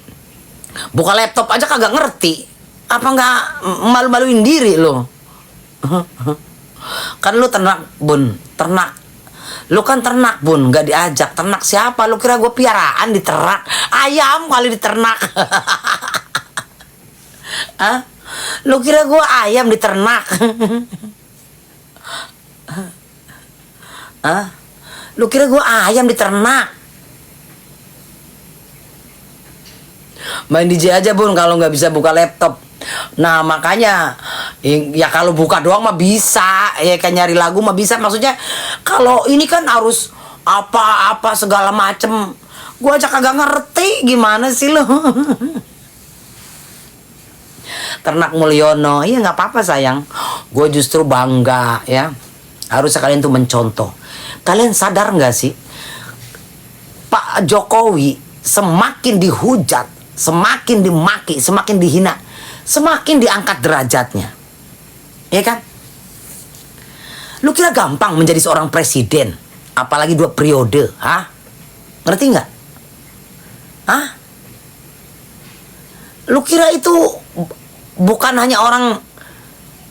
buka laptop aja kagak ngerti. Apa nggak malu-maluin diri lu? Kan lu ternak bun, ternak. Lu kan ternak bun, nggak diajak. Ternak siapa? Lu kira gue piaraan di ternak? Ayam kali di ternak. Hah? Lu kira gue ayam di ternak? Hah? Lu kira gue ayam di ternak? Main DJ aja bun kalau nggak bisa buka laptop. Nah makanya ya kalau buka doang mah bisa, ya kan nyari lagu mah bisa. Maksudnya kalau ini kan harus apa-apa segala macem. Gue aja kagak ngerti gimana sih lo. Ternak Mulyono, iya nggak apa-apa sayang. Gue justru bangga ya. Harusnya kalian tuh mencontoh. Kalian sadar nggak sih, Pak Jokowi semakin dihujat, semakin dimaki, semakin dihina, semakin diangkat derajatnya, ya kan? Lu kira gampang menjadi seorang presiden, apalagi 2 periode, hah? Ngerti nggak? Hah? Lu kira itu bukan hanya orang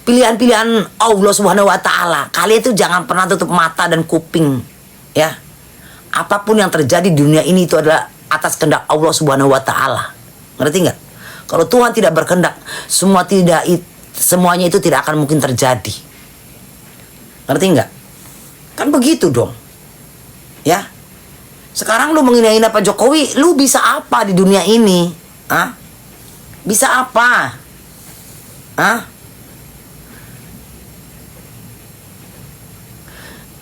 pilihan-pilihan Allah Subhanahu wa Ta'ala. Kalian itu jangan pernah tutup mata dan kuping, ya. Apapun yang terjadi di dunia ini itu adalah atas kehendak Allah Subhanahu wa Ta'ala. Ngerti nggak? Kalau Tuhan tidak berkehendak, semuanya itu tidak akan mungkin terjadi. Ngerti nggak? Kan begitu dong. Ya. Sekarang lu menghina-hina Pak Jokowi, lu bisa apa di dunia ini? Hah? Bisa apa? Hah?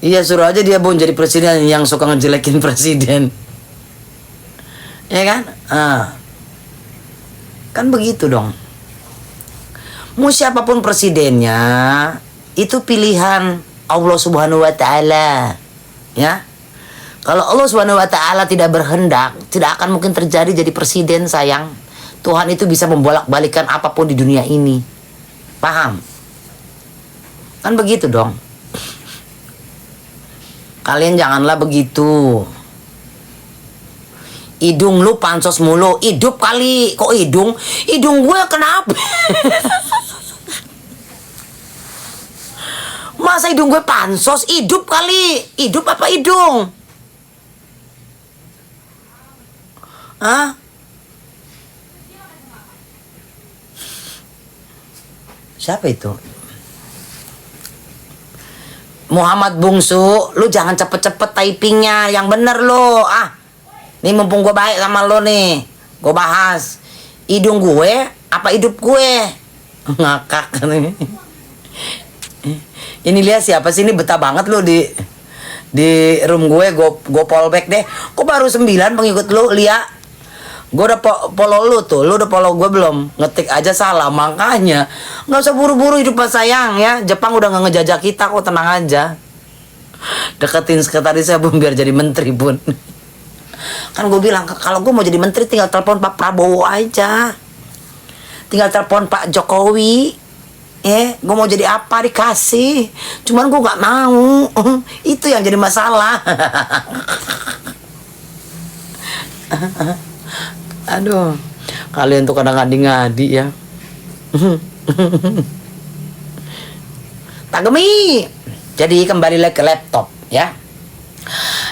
Iya, suruh aja dia Bun jadi presiden yang suka ngejelekin presiden. Ya kan? Kan begitu dong. Mau siapapun presidennya, itu pilihan Allah Subhanahu wa taala. Ya. Kalau Allah Subhanahu wa taala tidak berkehendak, tidak akan mungkin terjadi jadi presiden, sayang. Tuhan itu bisa membolak-balikan apapun di dunia ini. Paham? Kan begitu dong. Kalian janganlah begitu. Hidung lu pansos mulu. Hidup kali. Kok hidung? Hidung gue kenapa? Masa hidung gue pansos? Hidup kali. Hidup apa hidung? Hah? Siapa itu? Muhammad Bungsu, lu jangan cepet-cepet typingnya, yang bener lu. Nih mumpung gue baik sama lu nih, gue bahas hidung gue apa hidup gue. Ngakak nih. Ini lihat siapa sih, ini betah banget lu di room gue fallback deh. Kok baru 9 pengikut lu, Lia? Gue udah follow lu tuh, lu udah follow gue belum? Ngetik aja salah, makanya nggak usah buru-buru hidup Pak sayang ya. Jepang udah nggak ngejajah kita kok, tenang aja. Deketin sekretaris saya Bun biar jadi menteri Bun. Kan gue bilang kalau gue mau jadi menteri tinggal telepon Pak Prabowo aja, tinggal telepon Pak Jokowi. Gue mau jadi apa dikasih, cuman gue nggak mau. Itu yang jadi masalah. Aduh, kalian tuh kadang ngadi-ngadi ya. Tagemi. Jadi kembali lagi ke laptop ya.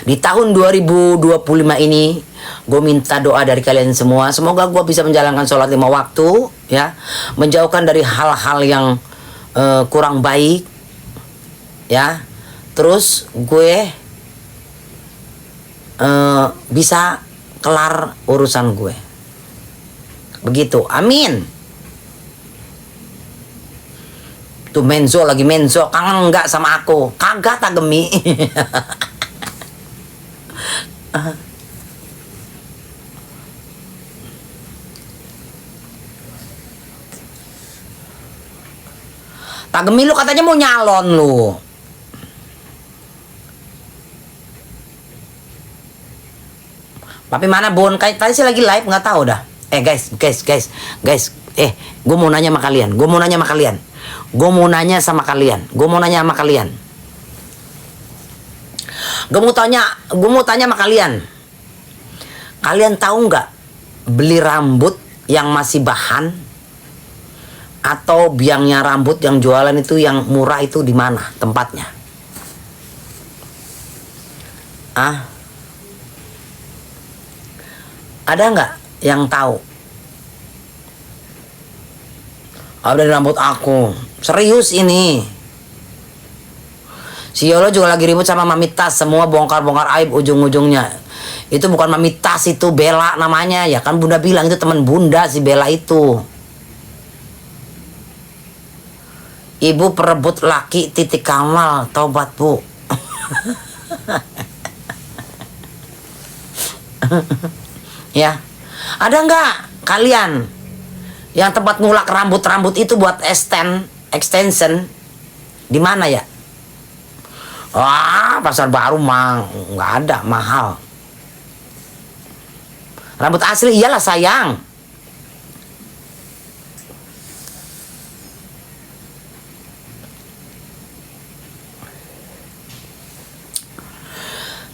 Di tahun 2025 ini gue minta doa dari kalian semua. Semoga gue bisa menjalankan sholat 5 waktu ya, menjauhkan dari hal-hal yang kurang baik ya. Terus gue bisa kelar urusan gue. Begitu, amin. Tuh Menzo lagi Menzo, kangen nggak sama aku? Kagak Tagemi. Tagemi lu katanya mau nyalon lu. Tapi mana Bun? Kayak tadi sih lagi live, nggak tahu dah. Guys. Gue mau nanya sama kalian. Gue mau nanya sama kalian. Kalian tahu nggak beli rambut yang masih bahan atau biangnya rambut yang jualan itu yang murah itu di mana tempatnya? Ada nggak yang tahu? Ada di rambut aku. Serius ini. Si Yolo juga lagi ribut sama Mami Tas. Semua bongkar-bongkar aib ujung-ujungnya. Itu bukan Mami Tas, itu Bella namanya. Ya kan Bunda bilang itu teman Bunda si Bella itu. Ibu perebut laki titik Kamal. Taubat Bu. Ya, ada nggak kalian yang tempat ngulak rambut itu buat extension di mana ya? Pasar baru mah nggak ada, mahal. Rambut asli iyalah sayang.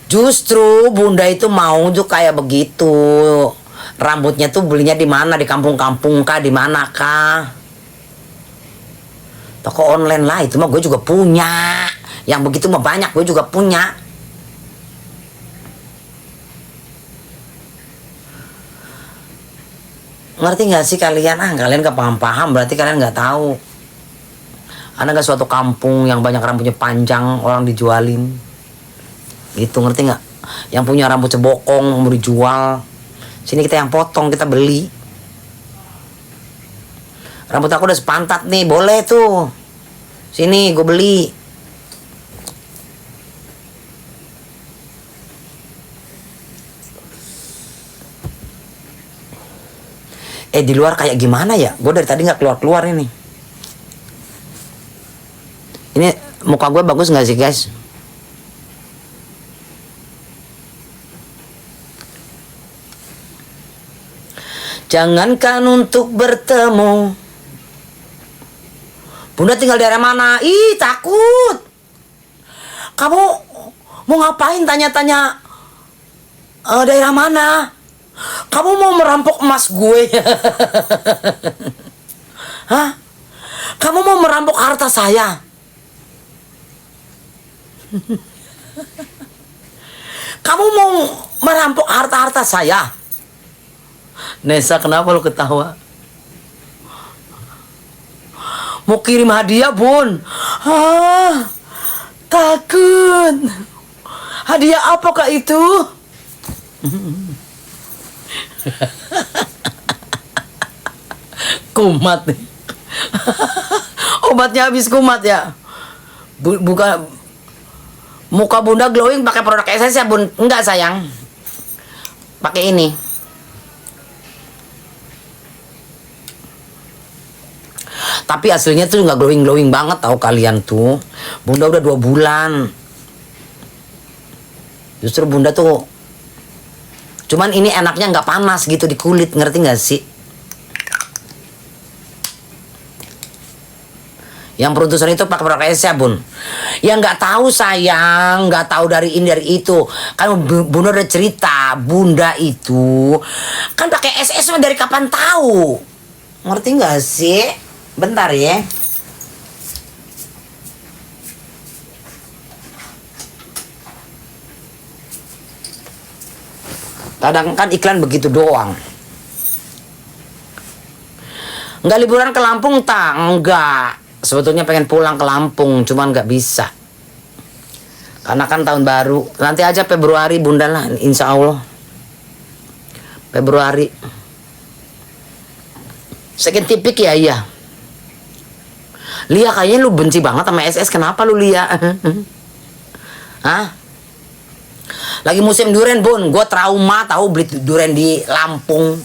Justru Bunda itu mau tuh kayak begitu. Rambutnya tuh belinya di mana? Di kampung-kampung kah? Di mana kah? Toko online lah, itu mah gue juga punya. Yang begitu mah banyak, gue juga punya. Ngerti nggak sih kalian? Kalian gak paham-paham, berarti kalian nggak tahu. Ada nggak suatu kampung yang banyak rambutnya panjang, orang dijualin? Gitu, ngerti nggak? Yang punya rambut cebokong mau dijual. Sini kita yang potong, kita beli. Rambut aku udah sepantat nih, boleh tuh. Sini, gue beli. Di luar kayak gimana ya? Gue dari tadi nggak keluar-keluar ini. Ini muka gue bagus nggak sih guys? Jangankan untuk bertemu. Bunda tinggal di daerah mana? Ih, takut. Kamu mau ngapain tanya-tanya daerah mana? Kamu mau merampok emas gue? Hah? Kamu mau merampok harta saya? Kamu mau merampok harta-harta saya? Nesa, kenapa lu ketawa? Mau kirim hadiah, Bun? Takut. Hadiah apakah itu? Kumat nih. Obatnya habis kumat ya. Bukan. Muka Bunda glowing pakai produk SS ya, Bun? Enggak, sayang. Pakai ini. Tapi aslinya tuh nggak glowing banget, tahu kalian tuh. Bunda udah 2 bulan. Justru Bunda tuh, cuman ini enaknya nggak panas gitu di kulit, ngerti nggak sih? Yang peruntusan itu pakai produk SS ya, Bun? Ya nggak tahu sayang, nggak tahu dari ini dari itu. Kan Bunda udah cerita, Bunda itu kan pakai SS dari kapan tahu? Ngerti nggak sih? Bentar ya. Kadang kan iklan begitu doang. Nggak liburan ke Lampung, tak? Enggak. Sebetulnya pengen pulang ke Lampung, cuman nggak bisa. Karena kan tahun baru. Nanti aja Februari, Bunda lah, insya Allah. Februari. Sekentipik ya, iya. Lia, kayaknya lu benci banget sama SS. Kenapa lu, Lia? Hah? Lagi musim durian, Bun. Gue trauma tahu beli durian di Lampung.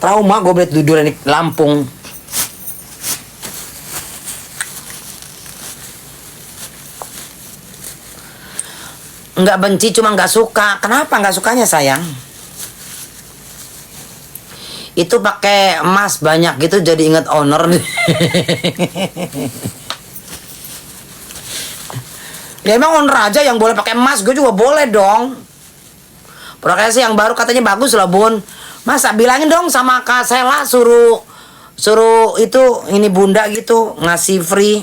Trauma gue beli durian di Lampung. Nggak benci, cuma nggak suka. Kenapa nggak sukanya, sayang? Itu pakai emas banyak gitu jadi inget owner. Ya emang owner aja yang boleh pakai emas, gue juga boleh dong. Progresi yang baru katanya bagus lah, Bun. Masa bilangin dong sama Kak Sela suruh itu ini Bunda gitu ngasih free.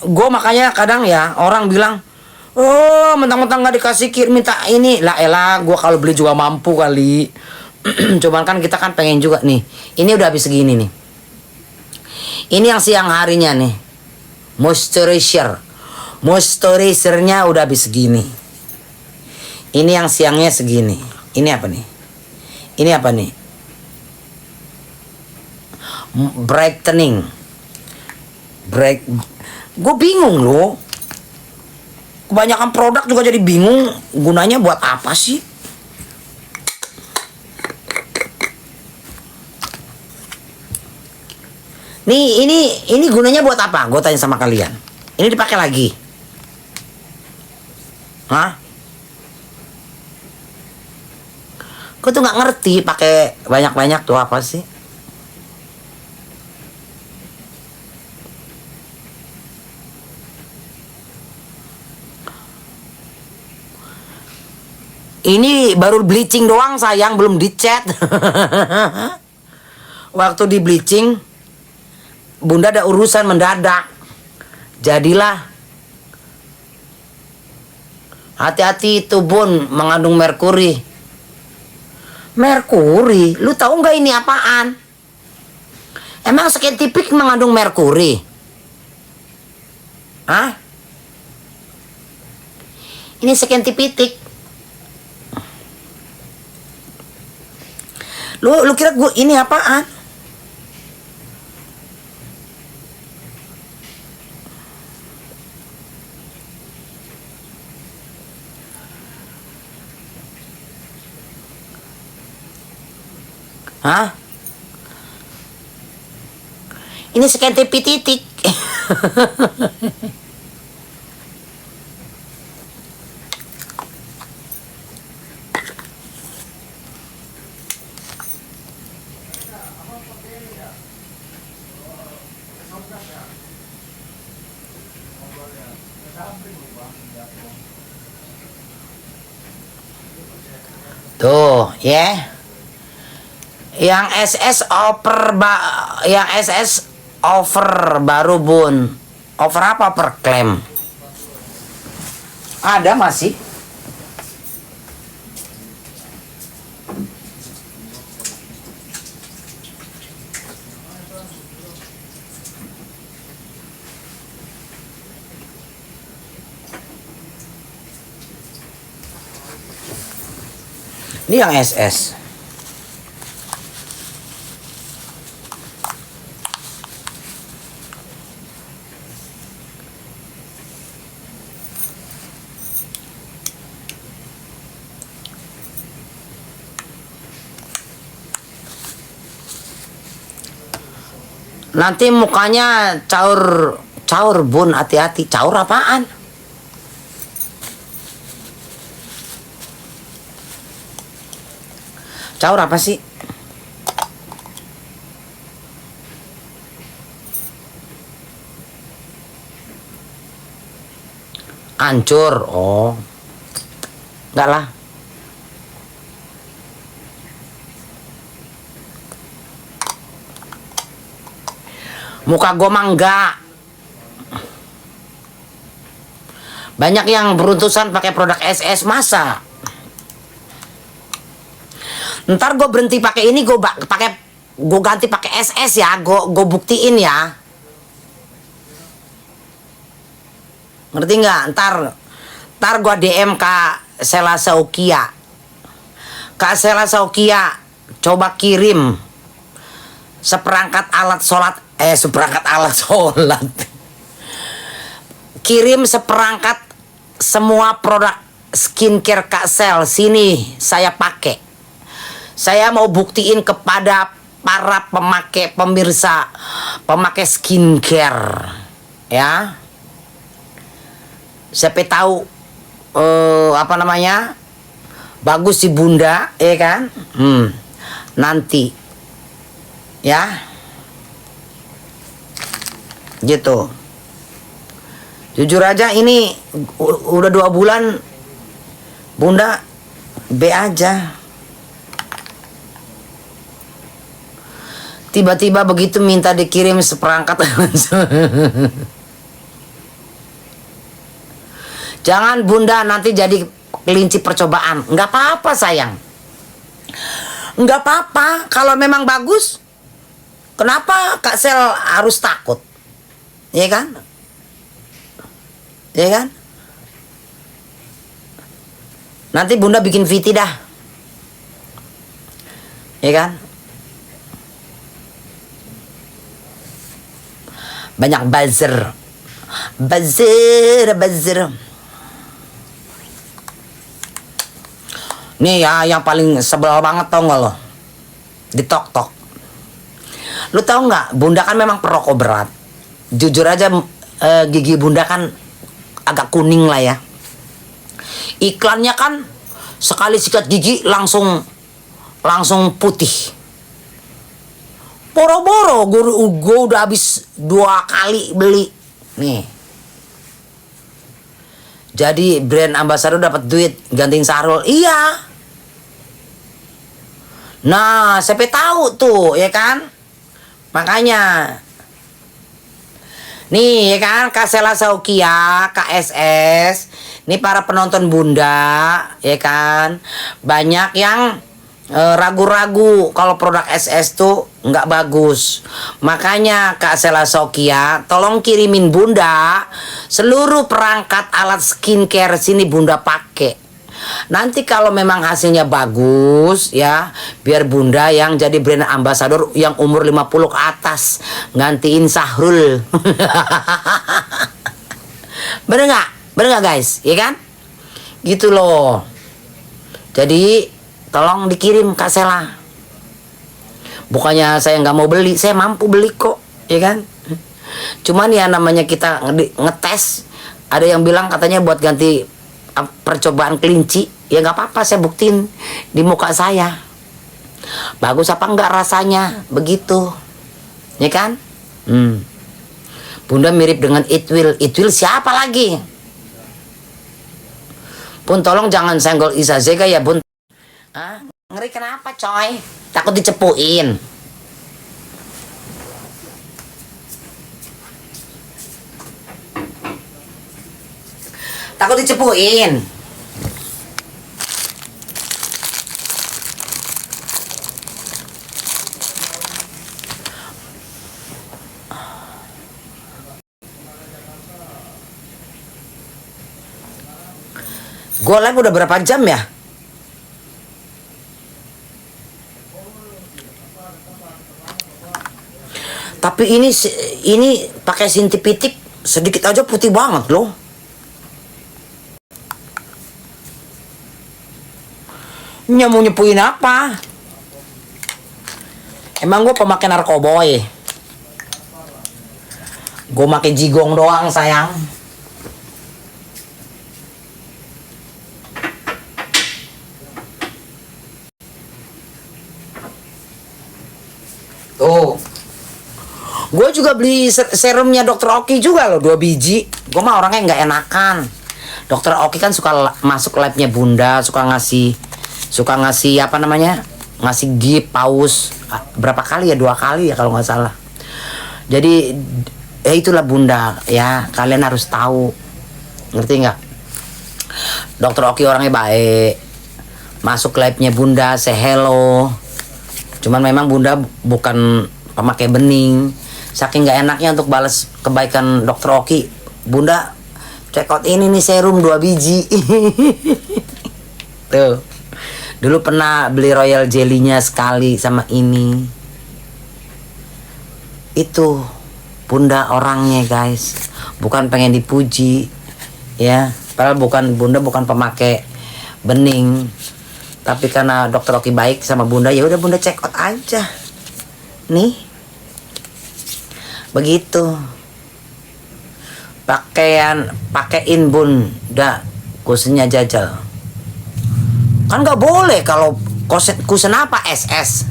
Gue makanya kadang ya orang bilang, oh mentang-mentang nggak dikasih minta ini lah, elah gue kalau beli juga mampu kali. Cuman kan kita kan pengen juga nih. Ini udah habis segini nih. Ini yang siang harinya nih, moisturizernya udah habis segini. Ini yang siangnya segini. Ini apa nih? Ini apa nih? Brightening. Gue bingung loh. Kebanyakan produk juga jadi bingung gunanya buat apa sih? Nih, ini gunanya buat apa? Gue tanya sama kalian. Ini dipakai lagi? Hah? Gue tuh nggak ngerti pakai banyak-banyak tuh apa sih? Ini baru bleaching doang, sayang, belum dicat. Waktu di bleaching, Bunda ada urusan mendadak. Jadilah hati-hati itu Bun, mengandung merkuri. Merkuri? Lu tahu nggak ini apaan? Emang scientific mengandung merkuri? Hah? Ini scientific. Lu kira gue ini apaan? Hah? Ini scientific titik. Tuh, ya. Yang SS over baru Bun. Over apa per klaim? Ada masih? Ini yang SS. Nanti mukanya caur Bun, hati-hati. Caur apaan? Caur apa sih? Hancur. Oh. Enggak lah. Muka gue mah enggak. Banyak yang beruntusan pakai produk SS, masa? Ntar gue berhenti pakai ini, gue ganti pakai SS ya, gue buktiin ya. Ngerti nggak? Ntar gue DM Kak Sela Saukia. Kak Sela Saukia, coba kirim seperangkat alat sholat. Kirim seperangkat semua produk skincare Kak Sel, sini saya pakai. Saya mau buktiin kepada para pemirsa, pemakai skincare, ya. Siapa tahu apa namanya, bagus si Bunda, ya kan? Nanti, ya, gitu. Jujur aja ini udah 2 bulan Bunda B aja. Tiba-tiba begitu minta dikirim seperangkat. Jangan Bunda nanti jadi kelinci percobaan. Nggak apa-apa sayang. Nggak apa-apa. Kalau memang bagus, kenapa Kak Sel harus takut? Iya kan? Iya kan? Nanti Bunda bikin VT dah. Iya kan? Banyak buzzer. Nih ya, yang paling sebel banget tau gak lo? Di TokTok. Lu tau gak, Bunda kan memang perokok berat. Jujur aja gigi Bunda kan agak kuning lah ya. Iklannya kan sekali sikat gigi langsung putih. Boro-boro gue udah habis 2 kali beli. Nih. Jadi brand ambassador dapat duit gantiin Sarul. Iya. Nah, siapa tahu tuh, ya kan? Makanya Nih ya kan, Kak Sela Saukia, KSS. Ini para penonton Bunda, ya kan. Banyak yang ragu-ragu kalau produk SS tuh nggak bagus. Makanya Kak Sela Saukia, tolong kirimin Bunda seluruh perangkat alat skincare sini Bunda pakai. Nanti kalau memang hasilnya bagus ya, biar Bunda yang jadi brand ambassador yang umur 50 ke atas, gantiin Sahrul. Bener nggak? Bener nggak guys? Iya kan? Gitu loh. Jadi tolong dikirim Kak Sela. Bukannya saya nggak mau beli, saya mampu beli kok, ya kan? Cuman ya namanya kita ngetes. Ada yang bilang katanya buat ganti percobaan kelinci, ya nggak apa-apa, saya buktiin di muka saya bagus apa enggak rasanya, begitu ya kan. Bunda mirip dengan Itwil. Itwil siapa lagi Pun? Tolong jangan senggol Isa Zega ya Bun. Ngeri kenapa coy? Takut dicepuin? Takut dicepuin? Gue live udah berapa jam ya? Tapi ini pakai sintipitik sedikit aja putih banget loh. Mau nyepuin apa? Emang gue pemakai narkoboy? Gue pakai jigong doang sayang. Tuh. Gue juga beli serumnya Dokter Oki juga loh, 2 biji. Gue mah orangnya nggak enakan. Dokter Oki kan suka masuk live-nya Bunda, suka ngasih apa namanya, ngasih gift paus berapa kali ya, 2 kali ya kalau nggak salah. Jadi itulah Bunda ya, kalian harus tahu, ngerti nggak? Dokter Oki orangnya baik, masuk live-nya Bunda, say hello. Cuman memang Bunda bukan pemakai bening. Saking nggak enaknya untuk balas kebaikan Dokter Oki, Bunda check out ini nih serum 2 biji. Tuh. Dulu pernah beli royal jelly-nya sekali sama ini. Itu Bunda orangnya guys, bukan pengen dipuji ya. Padahal Bunda bukan pemakai bening, tapi karena Dokter Oki baik sama Bunda, ya udah Bunda check out aja. Nih, begitu. Pakein Bunda kusennya jajal. Kan nggak boleh kalau kusen apa SS.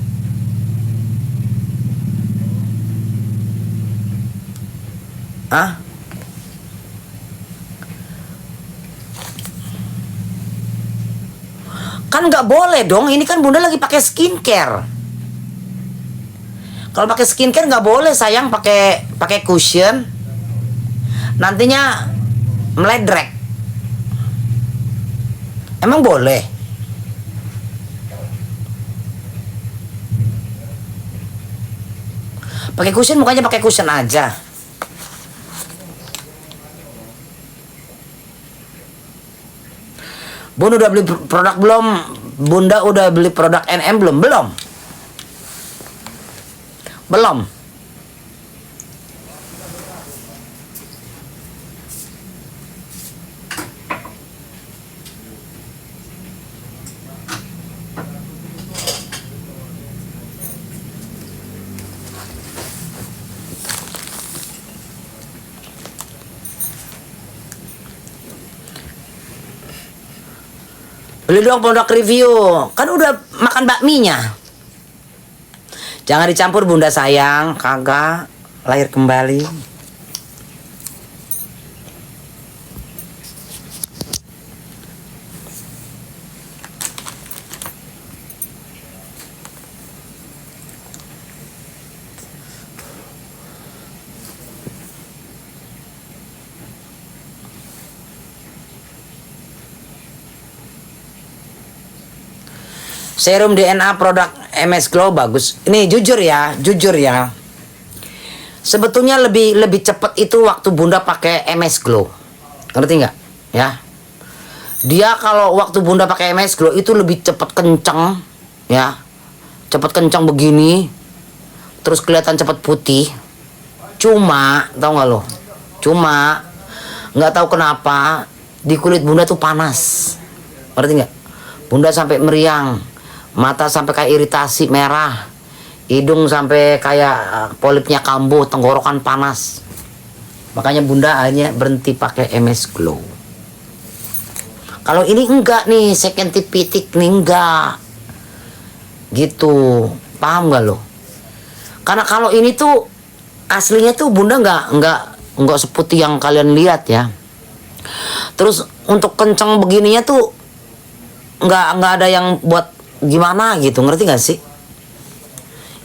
Kan nggak boleh dong, ini kan Bunda lagi pakai skincare. Kalau pakai skincare nggak boleh sayang, pakai cushion. Nantinya meledrek. Emang boleh? Pakai cushion, mukanya pakai cushion aja. Bunda udah beli produk belum? Bunda udah beli produk NM belum? Belum. Beli dong produk review. Kan udah makan bakminya. Jangan dicampur Bunda sayang, kagak lahir kembali. Serum DNA produk MS Glow bagus. Ini jujur ya. Sebetulnya lebih cepat itu waktu Bunda pakai MS Glow. Ngerti nggak? Ya. Dia kalau waktu Bunda pakai MS Glow itu lebih cepat kencang, ya. Cepat kencang begini. Terus kelihatan cepat putih. Cuma, tahu nggak lo? Cuma nggak tahu kenapa di kulit Bunda tuh panas. Ngerti nggak? Bunda sampai meriang, mata sampai kayak iritasi merah, hidung sampai kayak polipnya kambuh, tenggorokan panas. Makanya Bunda hanya berhenti pakai MS Glow. Kalau ini enggak nih, second tipitik nih enggak. Gitu. Paham gak lo? Karena kalau ini tuh aslinya tuh Bunda enggak seputih yang kalian lihat ya. Terus untuk kenceng begininya tuh enggak ada yang buat gimana gitu, ngerti gak sih?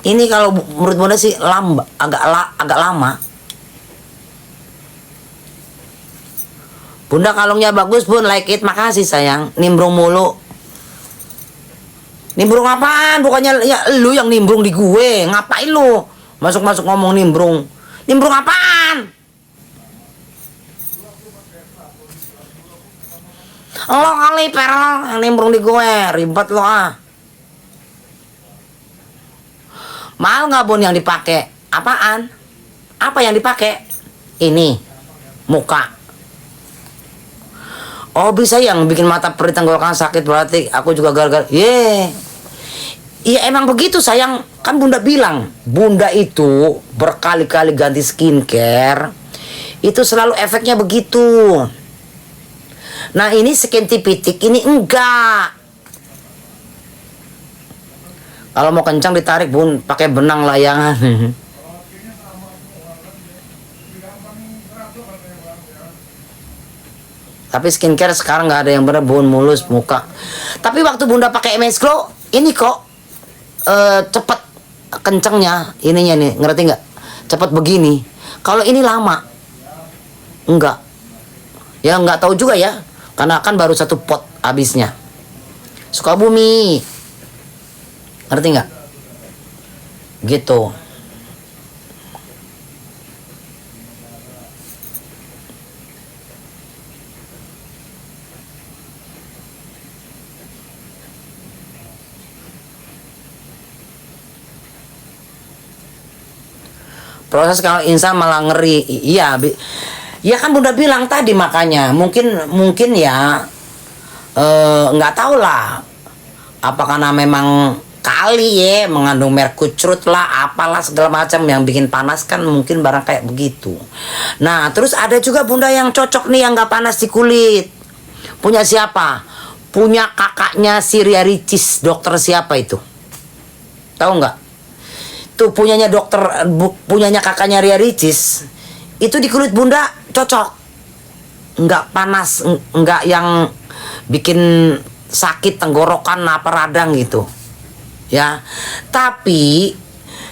Ini kalau menurut Bunda sih agak lama. Bunda kalungnya bagus Bun, like it, makasih sayang. Nimbrung mulu. Nimbrung apaan? Bukannya ya lu yang nimbrung di gue. Ngapain lu? Masuk ngomong nimbrung. Nimbrung apaan? Lo kali perel yang nimbrung di gue. Ribet lo ah. Mahal nggak Bun yang dipakai? Apaan? Apa yang dipakai? Ini muka. Oh bisa yang bikin mata perih tenggorokan sakit berarti aku juga gara-gara. Iya emang begitu sayang. Kan Bunda bilang Bunda itu berkali-kali ganti skincare. Itu selalu efeknya begitu. Nah ini skin tipitik ini enggak. Kalau mau kencang ditarik Bun pakai benang layangan. Tapi skincare sekarang nggak ada yang bener Bun, mulus muka. Tapi waktu Bunda pakai MS Glow ini kok cepet kencengnya ininya nih, ngerti nggak? Cepet begini. Kalau ini lama, enggak. Ya nggak tahu juga ya, karena kan baru satu pot habisnya. Sukabumi, ngerti nggak? Gitu. Proses kalau instan malah ngeri. Iya, ya kan Bunda bilang tadi makanya mungkin ya nggak tahu lah. Apa karena memang kali ya mengandung merkucrut lah, apalah segala macam yang bikin panas kan mungkin barang kayak begitu. Nah terus ada juga Bunda yang cocok nih yang nggak panas di kulit. Punya siapa? Punya kakaknya si Ria Ricis, dokter siapa itu? Tahu nggak? Tuh punyanya punyanya kakaknya Ria Ricis itu di kulit Bunda cocok, nggak panas, nggak yang bikin sakit tenggorokan apa radang gitu ya. Tapi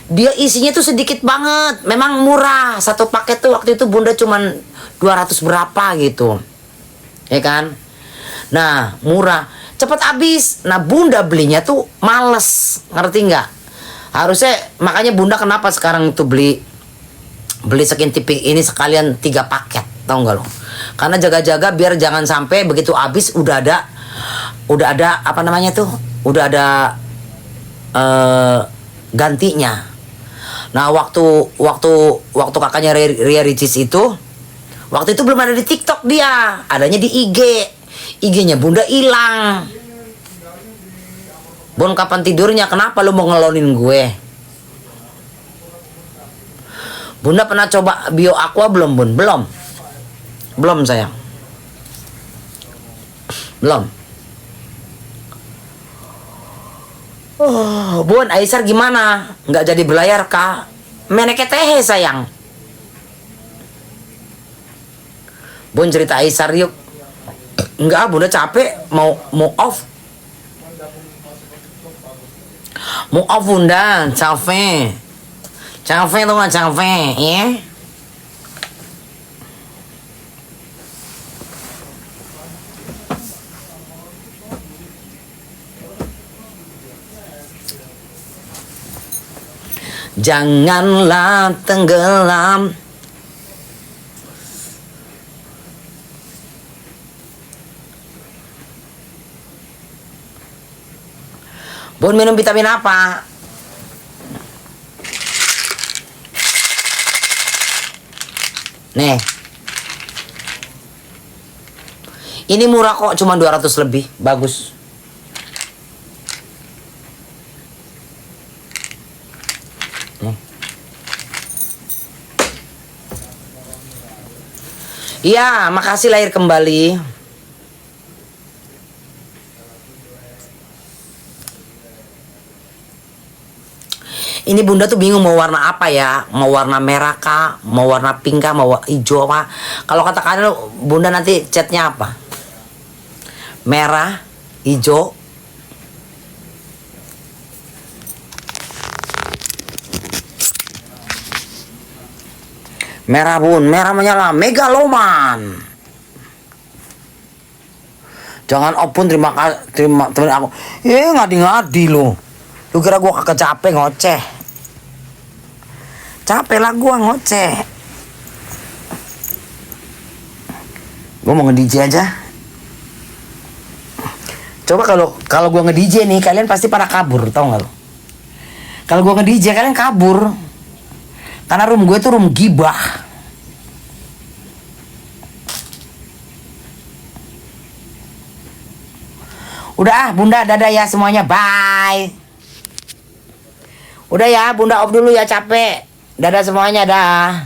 dia isinya tuh sedikit banget, memang murah. Satu paket tuh waktu itu Bunda cuman 200 berapa gitu ya kan. Nah murah, cepet habis. Nah Bunda belinya tuh males, ngerti nggak? Harusnya makanya Bunda kenapa sekarang itu beli skin tipik ini sekalian 3 paket, tau nggak lo? Karena jaga-jaga biar jangan sampai begitu habis udah ada apa namanya tuh, udah ada gantinya. Nah waktu kakaknya Ria Ricis itu, waktu itu belum ada di TikTok dia, adanya di IG-nya Bunda hilang. Bun kapan tidurnya? Kenapa lu mau ngelonin gue? Bunda pernah coba Bio Aqua belum Bun? Belum sayang. Belum. Oh Bun, Aisyar gimana? Nggak jadi berlayar kah? Meneke tehe sayang. Bun cerita Aisyar yuk. Enggak, Bunda capek mau off. Mau off Bunda, capek tuh nggak capek ya. Janganlah tenggelam. Bun minum vitamin apa? Nih. Ini murah kok, cuma 200 lebih. Bagus. Nih. Iya, makasih lahir kembali. Ini bunda tuh bingung mau warna apa ya. Mau warna merah kah, mau warna pink kah, mau hijau kah. Kalau kata kalian bunda nanti catnya apa? Merah, hijau. Merah bun, merah menyala, megaloman. Jangan opun terima temen aku. Ngadi-ngadi lo. Lu kira gua kagak capek ngoceh? Capek lah gua ngoceh. Gua mau nge-DJ aja. Coba kalau gua nge-DJ nih, kalian pasti pada kabur, tau nggak lo? Kalau gua nge-DJ kalian kabur. Karena room gue itu room gibah. Udah bunda, dadah ya semuanya, bye. Udah ya bunda, off dulu ya, capek. Dadah semuanya, dah.